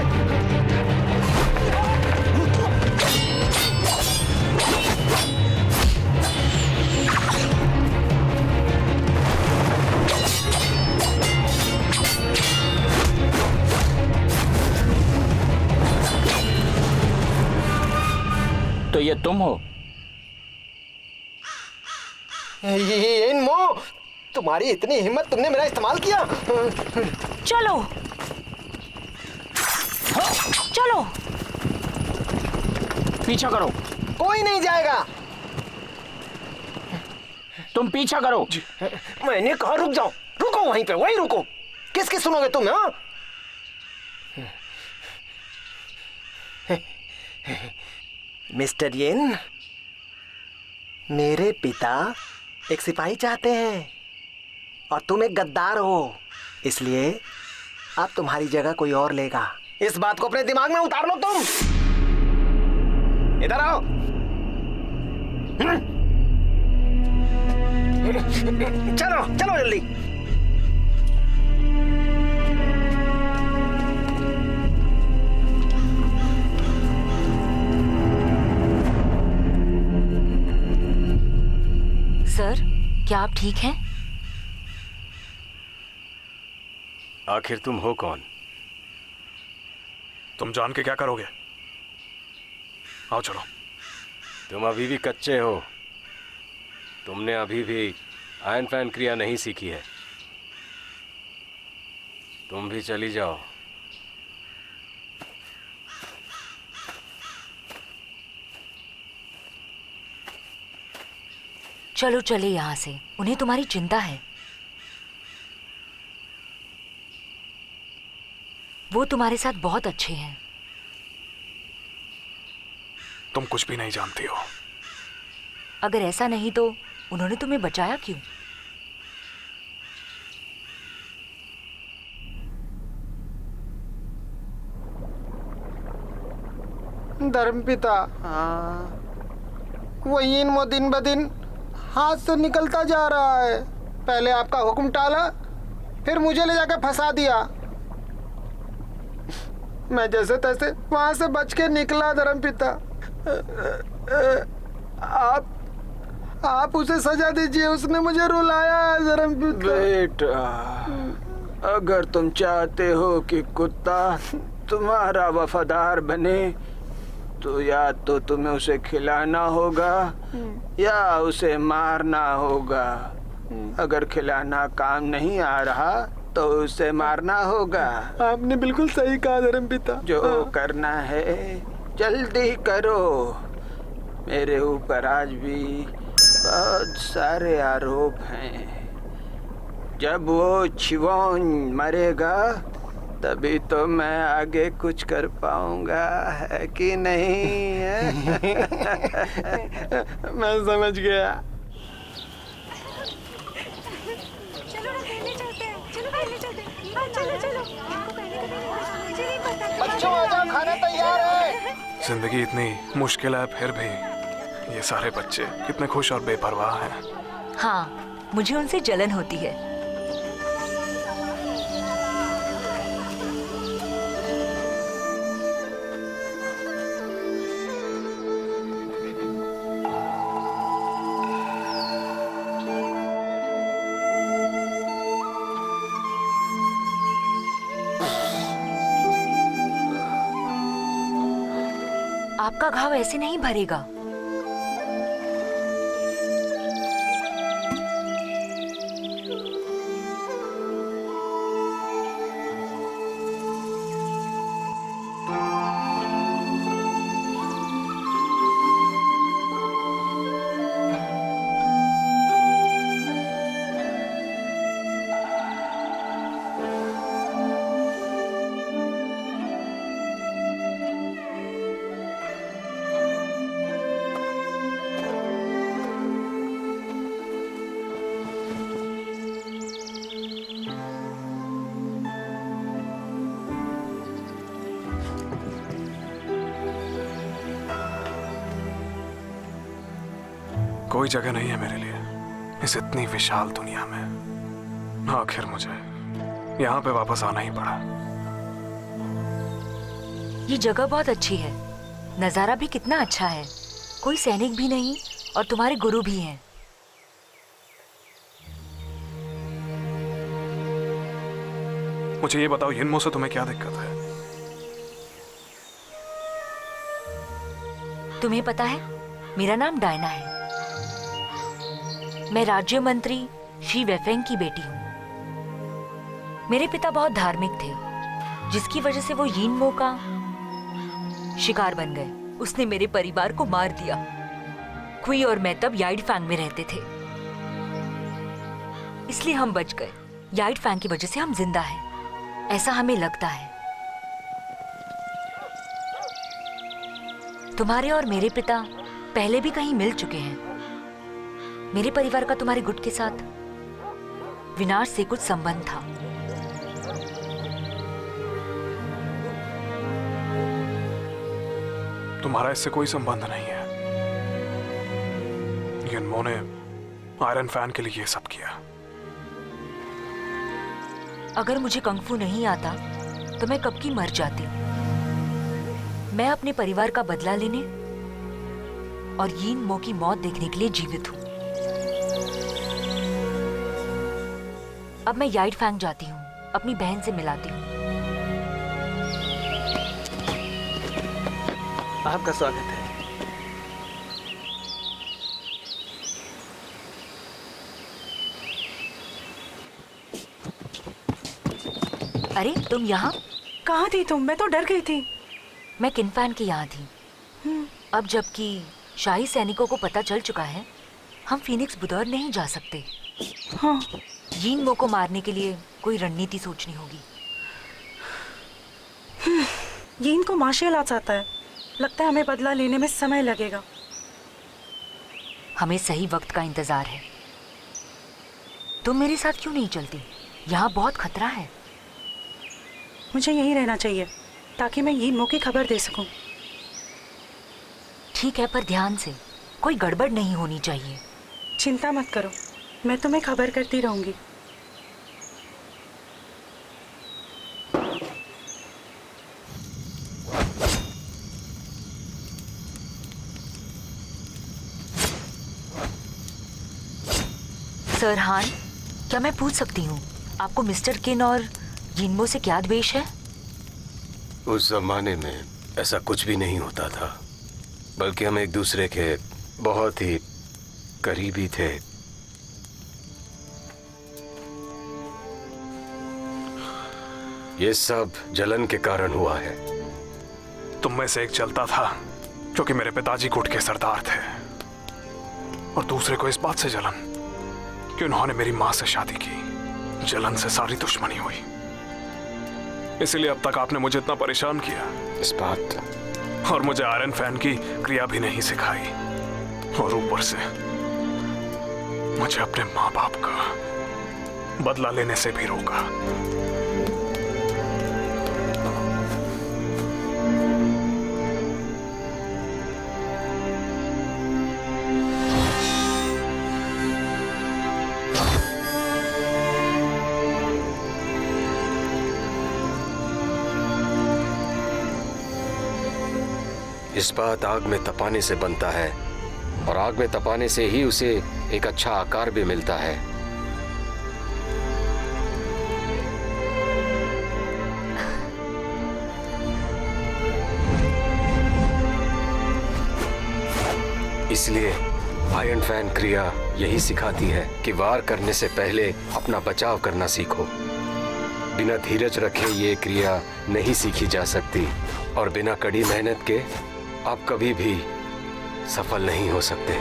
तो ये तुम हो? ये मो, तुम्हारी इतनी हिम्मत, तुमने मेरा इस्तेमाल किया? चलो चलो। पीछा करो। कोई नहीं जाएगा। तुम पीछा करो। मैंने कहा रुक जाओ। रुको वहीं पे, वहीं रुको। किसकी सुनोगे तुम? हाँ, मिस्टर येन, मेरे पिता एक सिपाही चाहते हैं और तुम एक गद्दार हो, इसलिए अब तुम्हारी जगह कोई और लेगा। इस बात को अपने दिमाग में उतार लो। तुम इधर आओ। चलो चलो जल्दी। सर, क्या आप ठीक हैं? आखिर तुम हो कौन? तुम जान के क्या करोगे? आओ चलो। तुम अभी भी कच्चे हो। तुमने अभी भी आयन फैन क्रिया नहीं सीखी है। तुम भी चली जाओ। चलो चले यहाँ से, उन्हें तुम्हारी चिंता है। वो तुम्हारे साथ बहुत अच्छे हैं। तुम कुछ भी नहीं जानती हो। अगर ऐसा नहीं तो उन्होंने तुम्हें बचाया क्यों? धर्मपिता, वो यिनमो दिन ब दिन हाथ से निकलता जा रहा है। पहले आपका हुक्म टाला, फिर मुझे ले जाकर फंसा दिया। मैं जैसे तैसे वहां से बच के निकला। धर्मपिता, आप उसे सजा दीजिए, उसने मुझे रुलाया है। धर्मपिता बेटा, अगर तुम चाहते हो कि कुत्ता तुम्हारा वफादार बने तो या तो तुम्हें उसे खिलाना होगा या उसे मारना होगा। अगर खिलाना काम नहीं आ रहा तो उसे मारना होगा। आपने बिल्कुल सही कहा धर्मपिता। जो करना है जल्दी करो। मेरे ऊपर आज भी बहुत सारे आरोप हैं। जब वो छिवोन मरेगा तभी तो मैं आगे कुछ कर पाऊंगा, है कि नहीं है? मैं समझ गया। चलो ना खेलने चलते हैं। चलो खेलने चलते हैं। हाँ, चलो चलो। आपको पहले कभी मुझे नहीं पता। बच्चों आ जाओ, खाना तैयार है। जिंदगी इतनी मुश्किल है, फिर भी ये सारे बच्चे कितने खुश और बेपरवाह हैं। हाँ, मुझे उनसे जलन होती है। आपका घाव ऐसे नहीं भरेगा। कोई जगह नहीं है मेरे लिए इस इतनी विशाल दुनिया में। आखिर मुझे यहाँ पे वापस आना ही पड़ा। ये जगह बहुत अच्छी है, नजारा भी कितना अच्छा है। कोई सैनिक भी नहीं और तुम्हारे गुरु भी हैं। मुझे ये बताओ, यिनमो से तुम्हें क्या दिक्कत है? तुम्हें पता है, मेरा नाम डायना है। मैं राज्य मंत्री शी वेफेंग की बेटी हूँ। मेरे पिता बहुत धार्मिक थे, जिसकी वजह से वो यिनमो का शिकार बन गए। उसने मेरे परिवार को मार दिया। क्वी और मैं तब याइडफैंग में रहते थे, इसलिए हम बच गए। याइडफैंग की वजह से हम जिंदा हैं, ऐसा हमें लगता है। तुम्हारे और मेरे पिता पहले भी कहीं मिल चुके हैं। मेरे परिवार का तुम्हारे गुट के साथ विनाश से कुछ संबंध था। तुम्हारा इससे कोई संबंध नहीं है। यिनमो ने आयरन फैन के लिए ये सब किया। अगर मुझे कंगफू नहीं आता तो मैं कब की मर जाती। मैं अपने परिवार का बदला लेने और यिनमो की मौत देखने के लिए जीवित हूँ। अब मैं याइडफैंग जाती हूँ, अपनी बहन से मिलाती हूँ। आपका स्वागत है। अरे तुम यहाँ? कहाँ थी तुम? मैं तो डर गई थी। मैं किनफैन के यहाँ थी। अब जबकि शाही सैनिकों को पता चल चुका है, हम फीनिक्स बुदौर नहीं जा सकते। हाँ। यिनमो को मारने के लिए कोई रणनीति सोचनी होगी। ये इनको मार्शल आर्ट्स आता है। लगता है हमें बदला लेने में समय लगेगा। हमें सही वक्त का इंतजार है। तुम मेरे साथ क्यों नहीं चलती? यहाँ बहुत खतरा है। मुझे यहीं रहना चाहिए ताकि मैं यिनमो की खबर दे सकूं। ठीक है, पर ध्यान से, कोई गड़बड़ नहीं होनी चाहिए। चिंता मत करो, मैं तुम्हें खबर करती रहूंगी। सर हान, क्या मैं पूछ सकती हूँ आपको मिस्टर किन और यिनमो से क्या द्वेष है? उस जमाने में ऐसा कुछ भी नहीं होता था, बल्कि हम एक दूसरे के बहुत ही करीबी थे। ये सब जलन के कारण हुआ है। तुम में से एक चलता था जो कि मेरे पिताजी गुट के सरदार थे, और दूसरे को इस बात से जलन कि उन्होंने मेरी मां से शादी की। जलन से सारी दुश्मनी हुई। इसीलिए अब तक आपने मुझे इतना परेशान किया। इस बात, और मुझे आयरन फैन की क्रिया भी नहीं सिखाई, और ऊपर से मुझे अपने माँ बाप का बदला लेने से भी रोका। इस्पात आग में तपाने से बनता है, और आग में तपाने से ही उसे एक अच्छा आकार भी मिलता है। इसलिए आयरन फैन क्रिया यही सिखाती है कि वार करने से पहले अपना बचाव करना सीखो। बिना धीरज रखे ये क्रिया नहीं सीखी जा सकती, और बिना कड़ी मेहनत के आप कभी भी सफल नहीं हो सकते।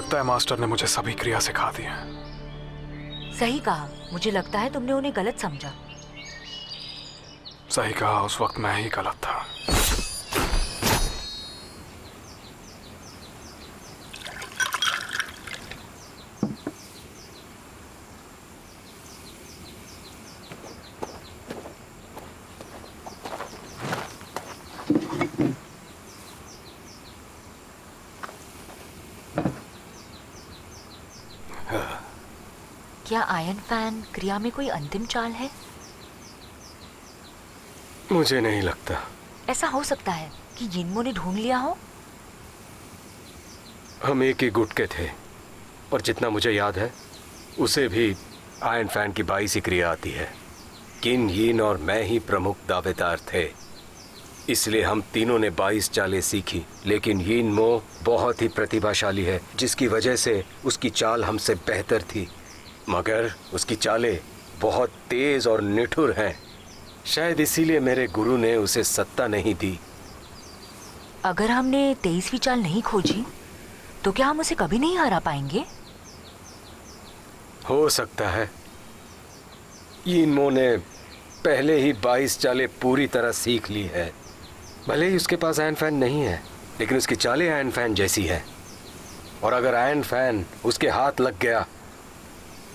लगता है मास्टर ने मुझे सभी क्रिया सिखा दी है। सही कहा। मुझे लगता है तुमने उन्हें गलत समझा। सही कहा, उस वक्त मैं ही गलत था। क्या आयन फैन क्रिया में कोई अंतिम चाल है? मुझे नहीं लगता। ऐसा हो सकता है कि यिनमो ने ढूंढ लिया हो। हम एक ही गुट के थे और जितना मुझे याद है उसे भी आयन फैन की 22 क्रिया आती है। किन, यीन और मैं ही प्रमुख दावेदार थे, इसलिए हम तीनों ने 22 चालें सीखी। लेकिन यिनमो बहुत ही प्रतिभाशाली है, जिसकी वजह से उसकी चाल हमसे बेहतर थी, मगर उसकी चालें बहुत तेज और निठुर हैं। शायद इसीलिए मेरे गुरु ने उसे सत्ता नहीं दी। अगर हमने 23वीं चाल नहीं खोजी तो क्या हम उसे कभी नहीं हरा पाएंगे? हो सकता है। यिनमो ने पहले ही 22 चालें पूरी तरह सीख ली है। भले ही उसके पास आयन फैन नहीं है, लेकिन उसकी चालें आयन फैन जैसी है। और अगर आयन फैन उसके हाथ लग गया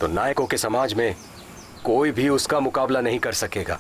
तो नायकों के समाज में कोई भी उसका मुकाबला नहीं कर सकेगा।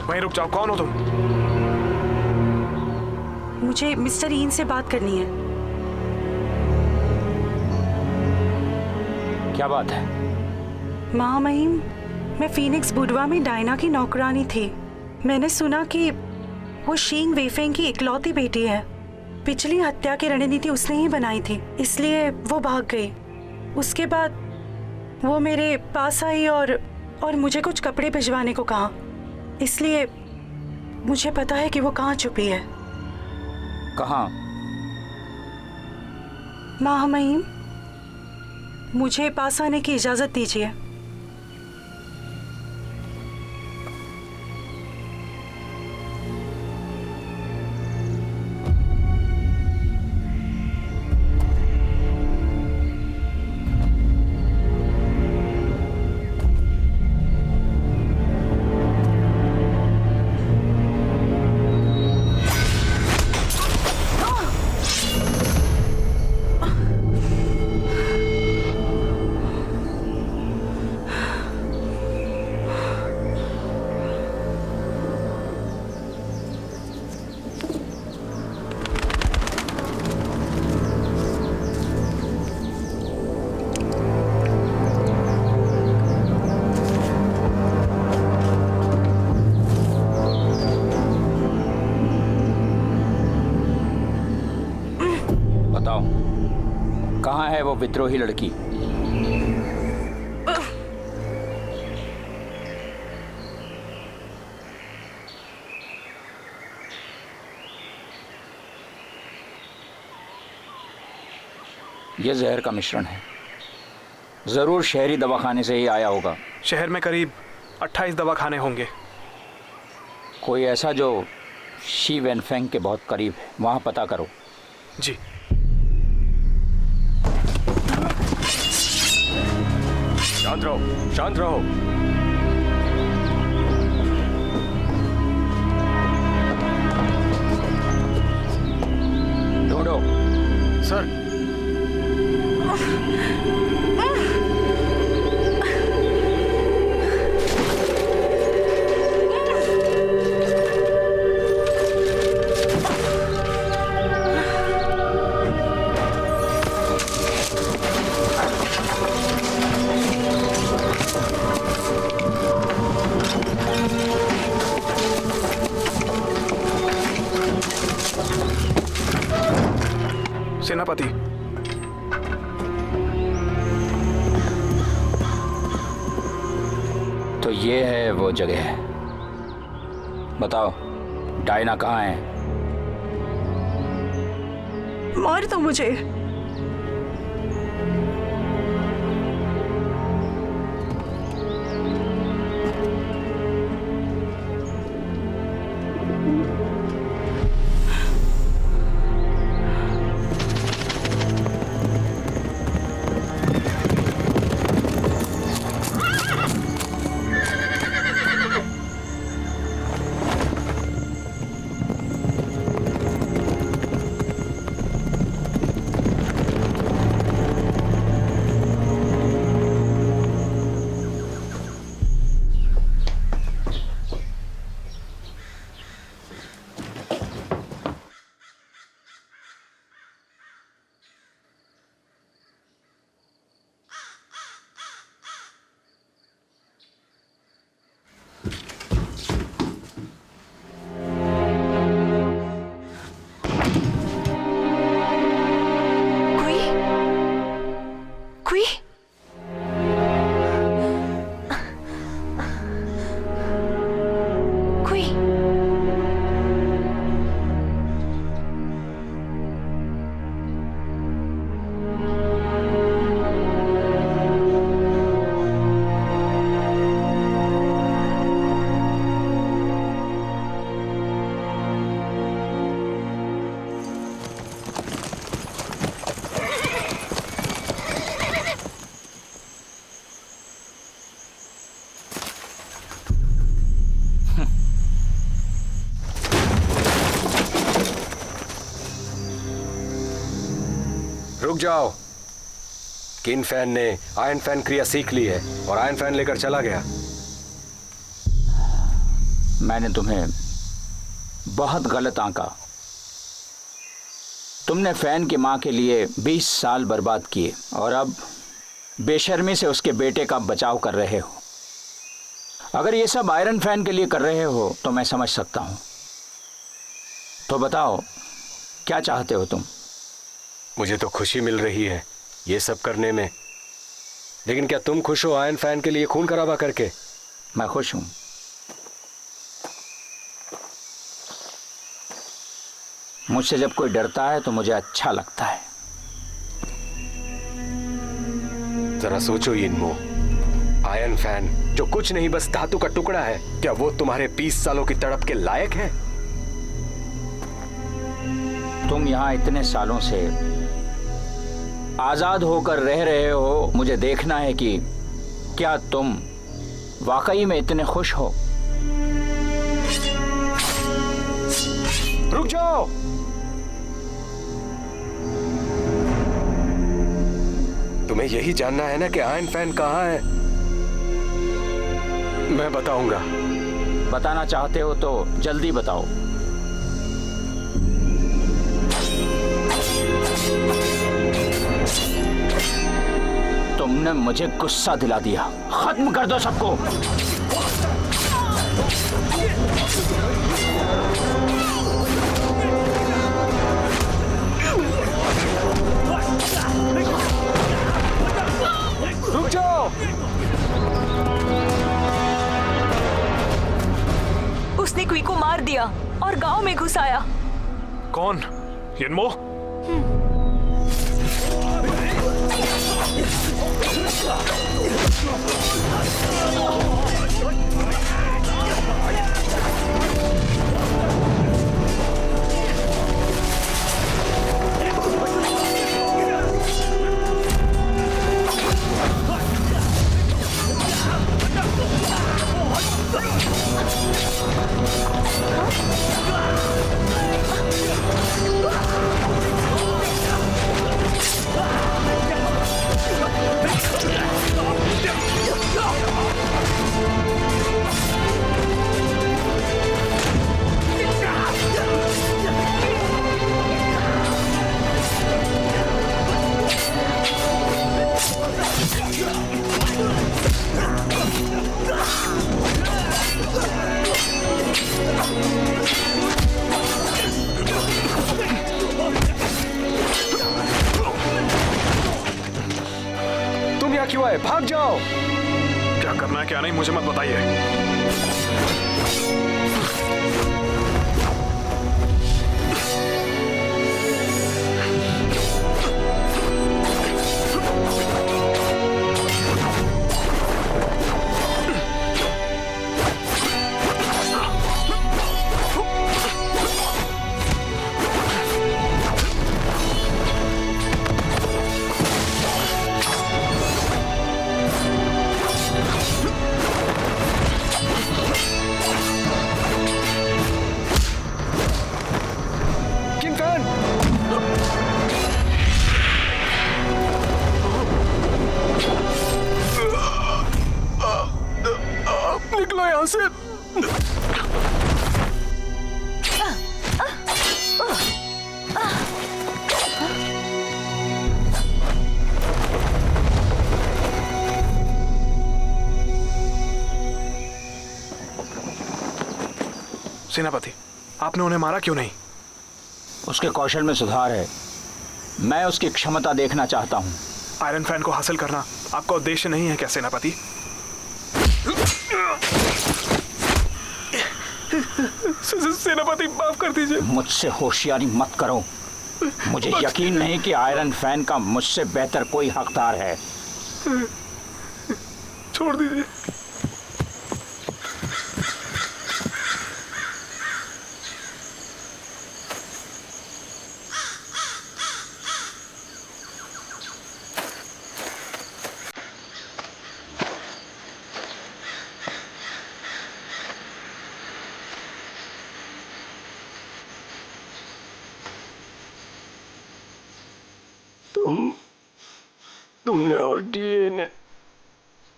वहीं रुक जाओ। कौन हो तुम? मुझे मिस्टर ईन से बात करनी है। क्या बात है? महामहिम, मैं फीनिक्स बुडवा में डायना की नौकरानी थी। मैंने सुना कि वो शींग वेफेंग की इकलौती बेटी है। पिछली हत्या की रणनीति उसने ही बनाई थी, इसलिए वो भाग गई। उसके बाद वो मेरे पास आई और मुझे कुछ कपड़े भिजवाने को कहा। इसलिए मुझे पता है कि वो कहाँ छुपी है। कहाँ? महामहिम, मुझे पास आने की इजाजत दीजिए। कहाँ है वो विद्रोही लड़की? ये जहर का मिश्रण है। जरूर शहरी दवाखाने से ही आया होगा। शहर में करीब 28 दवाखाने होंगे। कोई ऐसा जो शी वेनफेंग के बहुत करीब है, वहां पता करो। जी। शांत रहो, शांत रहो। ढूंढो। सर। पति। तो ये है वो जगह। बताओ डायना कहाँ है? मार दो मुझे। रुक जाओ। किन फैन ने आयरन फैन क्रिया सीख ली है और आयरन फैन लेकर चला गया। मैंने तुम्हें बहुत गलत आंका। तुमने फैन की मां के लिए 20 साल बर्बाद किए और अब बेशर्मी से उसके बेटे का बचाव कर रहे हो। अगर ये सब आयरन फैन के लिए कर रहे हो तो मैं समझ सकता हूं। तो बताओ क्या चाहते हो तुम? मुझे तो खुशी मिल रही है ये सब करने में, लेकिन क्या तुम खुश हो आयरन फैन के लिए खून खराबा करके? मैं खुश हूं। मुझसे जब कोई डरता है तो मुझे अच्छा लगता है। जरा सोचो यिनमो, आयरन फैन जो कुछ नहीं बस धातु का टुकड़ा है, क्या वो तुम्हारे 20 सालों की तड़प के लायक है? तुम यहां इतने सालों से आजाद होकर रह रहे हो, मुझे देखना है कि क्या तुम वाकई में इतने खुश हो। रुक जाओ। तुम्हें यही जानना है ना कि आयरन फैन कहाँ है? मैं बताऊंगा। बताना चाहते हो तो जल्दी बताओ। तुमने मुझे गुस्सा दिला दिया। खत्म कर दो सबको। रुक जाओ। उसने क्वी को मार दिया और गांव में घुस आया। कौन? यिनमो? यहाँ क्यों आए? भाग जाओ। क्या करना है क्या नहीं मुझे मत बताइए। किंग फैन, निकलो यहाँ से। सेनापति, आपने उन्हें मारा क्यों नहीं? उसके कौशल में सुधार है। मैं उसकी क्षमता देखना चाहता हूँ। आयरन फैन को हासिल करना आपका उद्देश्य नहीं है क्या सेनापति? सेनापति माफ कर दीजिए। मुझसे होशियारी मत करो। मुझे यकीन नहीं कि आयरन फैन का मुझसे बेहतर कोई हकदार है। छोड़ दीजिए। तुमने और डीए ने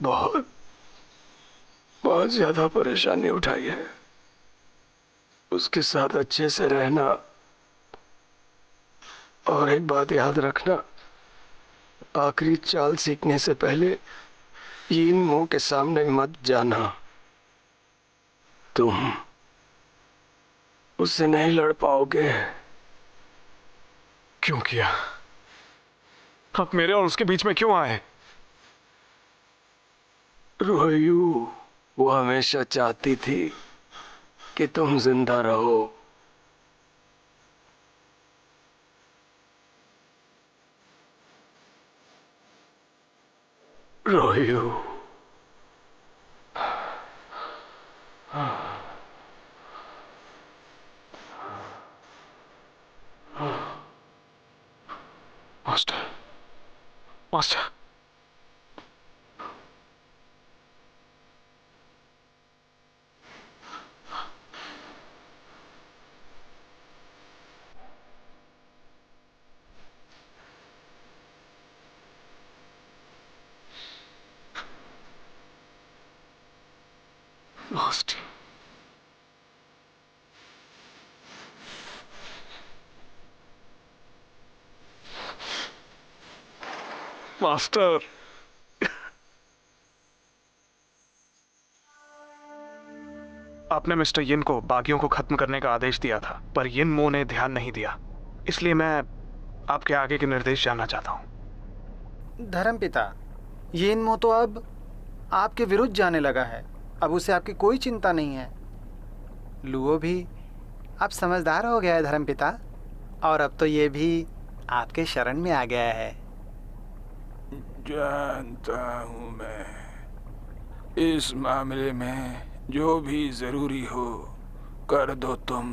बहुत ज्यादा परेशानी उठाई है। उसके साथ अच्छे से रहना, और एक बात याद रखना, आखिरी चाल सीखने से पहले यीन मो के सामने मत जाना। तुम उससे नहीं लड़ पाओगे। क्यों किया? आप मेरे और उसके बीच में क्यों आए? रोयू, वो हमेशा चाहती थी कि तुम जिंदा रहो। रोयू, मास्टर, मास्टर, मास्टर, मास्टर। आपने मिस्टर यिन को बागियों को खत्म करने का आदेश दिया था, पर यिन मो ने ध्यान नहीं दिया। इसलिए मैं आपके आगे के निर्देश जानना चाहता हूँ। धर्मपिता, यीन मो तो अब आपके विरुद्ध जाने लगा है। अब उसे आपकी कोई चिंता नहीं है। लुओ भी अब समझदार हो गया है धर्मपिता, और अब तो ये भी आपके शरण में आ गया है। जानता हूँ मैं। इस मामले में जो भी जरूरी हो कर दो तुम।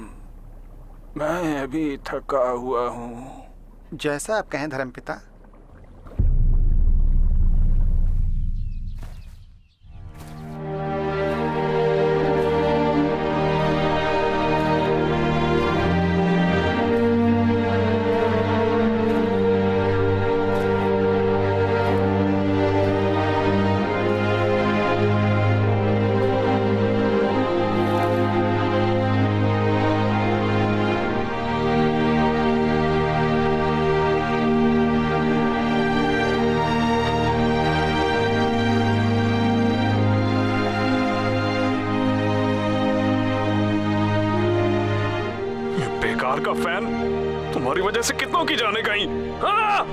मैं अभी थका हुआ हूँ। जैसा आप कहें धर्मपिता। का फैन तुम्हारी वजह से कितनों की जाने गई। हाँ?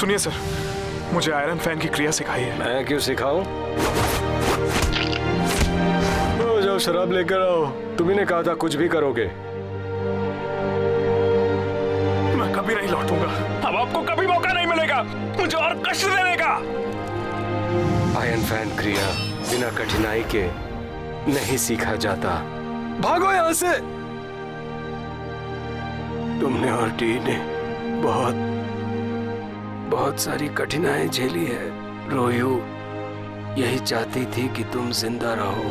सुनिए सर, मुझे आयरन फैन की क्रिया सिखाई है। मैं क्यों सिखाऊं? जाओ शराब लेकर आओ। तुम्ही ने कहा था कुछ भी करोगे। मैं कभी नहीं लौटूंगा। अब आपको कभी मौका नहीं मिलेगा मुझे और कष्ट देने का। आयरन फैन क्रिया बिना कठिनाई के नहीं सीखा जाता। भागो यहां से। तुमने और टी ने बहुत सारी कठिनाई झेली है। रोयू यही चाहती थी कि तुम जिंदा रहो।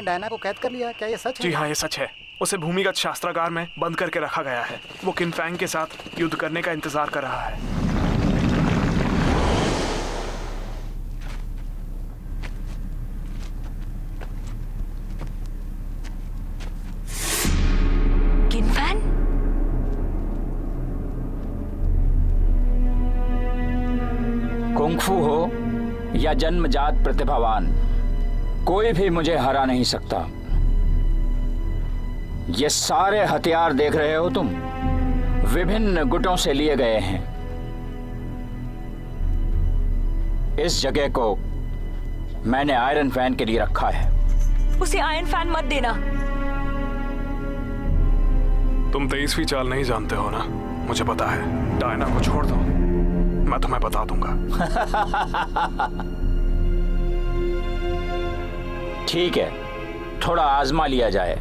डायना को कैद कर लिया, क्या ये सच है? जी हाँ, ये सच है। उसे भूमिगत शास्त्रागार में बंद करके रखा गया है। वो किन फैंग के साथ युद्ध करने का इंतजार कर रहा है। किन फैंग? कुंग फू हो या जन्मजात प्रतिभावान, कोई भी मुझे हरा नहीं सकता। ये सारे हथियार देख रहे हो तुम, विभिन्न गुटों से लिए गए हैं। इस जगह को मैंने आयरन फैन के लिए रखा है। उसे आयरन फैन मत देना। तुम 23वीं चाल नहीं जानते हो ना, मुझे पता है। डायना को छोड़ दो, मैं तुम्हें बता दूंगा। ठीक है, थोड़ा आजमा लिया जाए।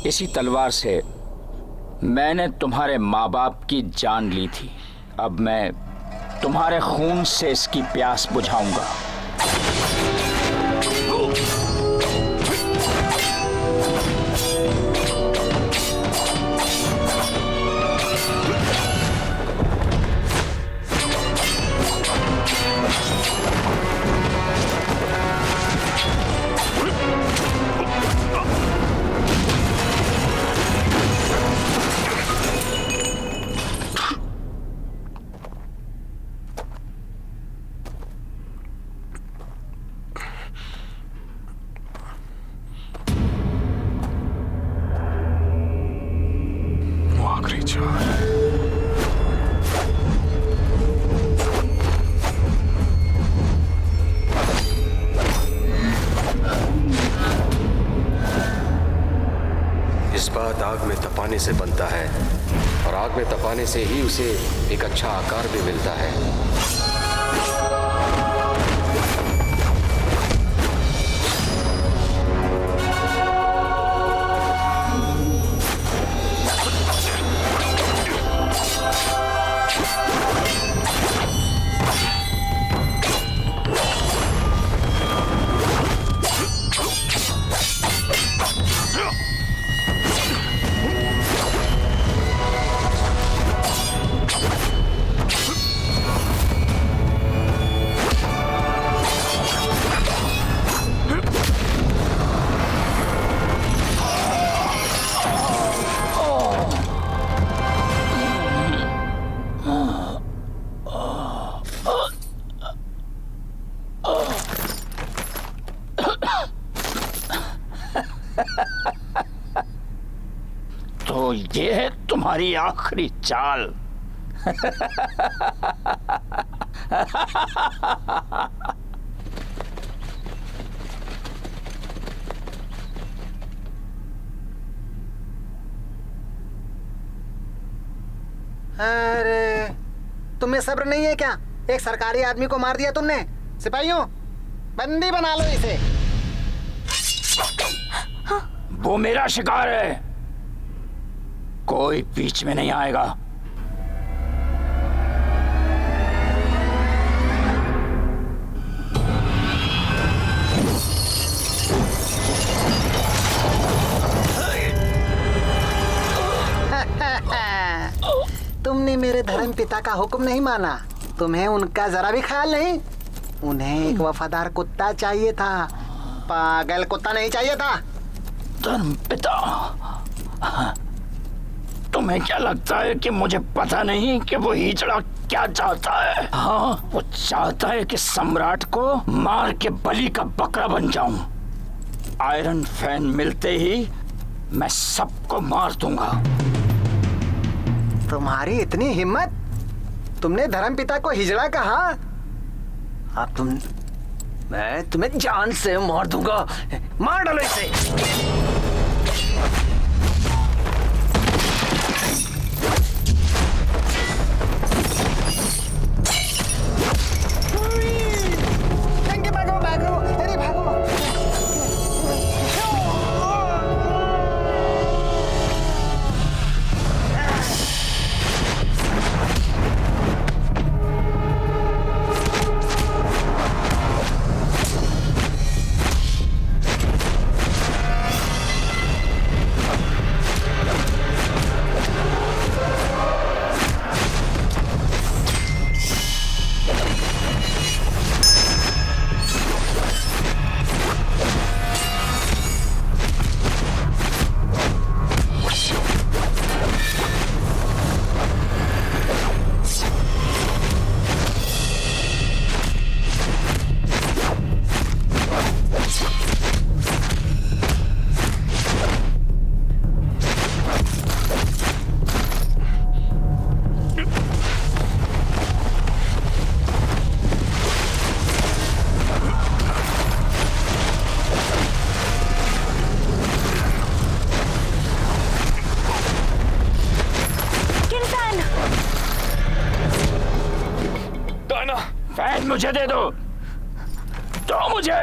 इसी तलवार से मैंने तुम्हारे माँ बाप की जान ली थी। अब मैं तुम्हारे खून से इसकी प्यास बुझाऊंगा। तपाने से बनता है और आग में तपाने से ही उसे एक अच्छा आकार भी मिलता है। तो ये है तुम्हारी आखिरी चाल। अरे तुम्हें सब्र नहीं है क्या? एक सरकारी आदमी को मार दिया तुमने। सिपाहियों, बंदी बना लो इसे। वो मेरा शिकार है, कोई बीच में नहीं आएगा। तुमने मेरे धर्म पिता का हुक्म नहीं माना। तुम्हें उनका जरा भी ख्याल नहीं। उन्हें एक वफादार कुत्ता चाहिए था, पागल कुत्ता नहीं चाहिए था। धर्म पिता? तुम्हें क्या लगता है कि मुझे पता नहीं कि वो हिजड़ा क्या चाहता है? हाँ, वो चाहता है कि सम्राट को मार के बलि का बकरा बन जाऊं। आयरन फैन मिलते ही मैं सबको मार दूंगा। तुम्हारी इतनी हिम्मत? तुमने धर्मपिता को हिजड़ा कहा? अब मैं तुम्हें जान से मार दूंगा। मार डालो इसे। फैन मुझे दे दो मुझे।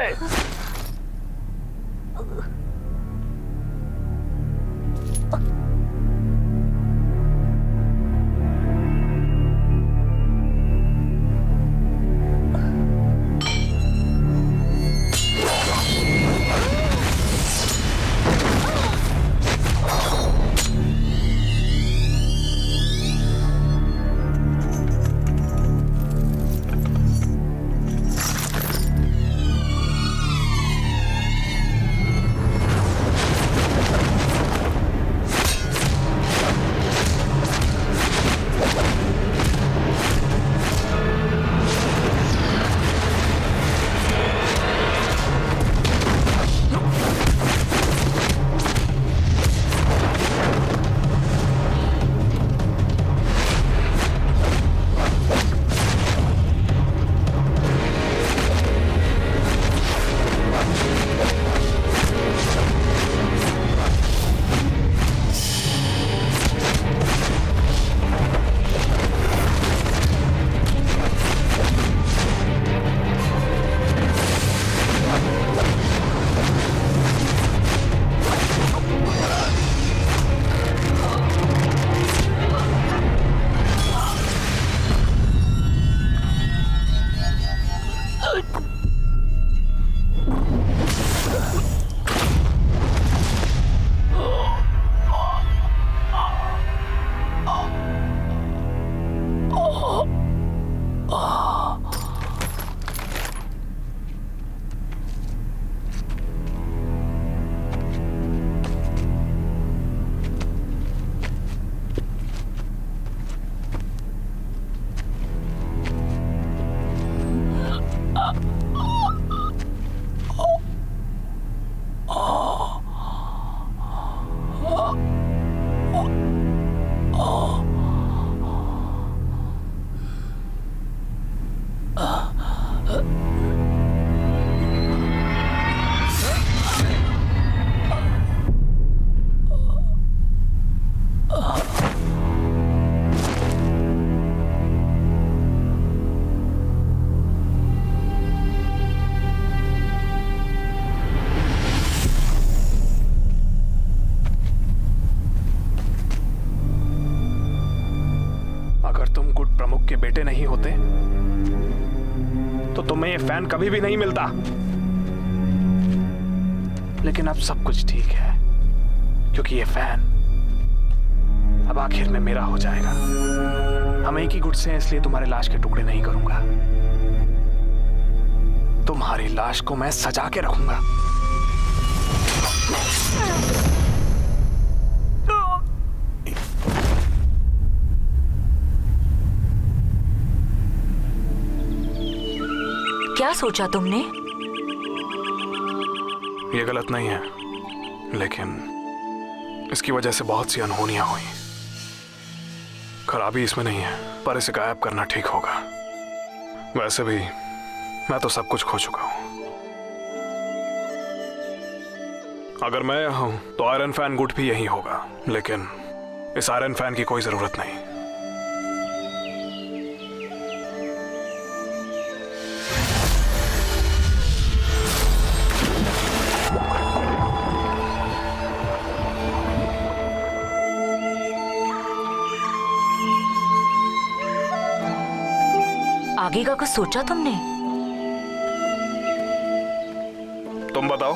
के बेटे नहीं होते तो तुम्हें ये फैन कभी भी नहीं मिलता। लेकिन अब सब कुछ ठीक है क्योंकि ये फैन अब आखिर में मेरा हो जाएगा। हम एक ही गुट से हैं इसलिए तुम्हारे लाश के टुकड़े नहीं करूंगा। तुम्हारी लाश को मैं सजा के रखूंगा। क्या सोचा तुमने? ये गलत नहीं है, लेकिन इसकी वजह से बहुत सी अनहोनियां हुई। खराबी इसमें नहीं है, पर इसे गायब करना ठीक होगा। वैसे भी मैं तो सब कुछ खो चुका हूं। अगर मैं यहाँ हूं तो आयरन फैन गुट भी यही होगा, लेकिन इस आयरन फैन की कोई जरूरत नहीं। आगे का कुछ सोचा तुमने? तुम बताओ।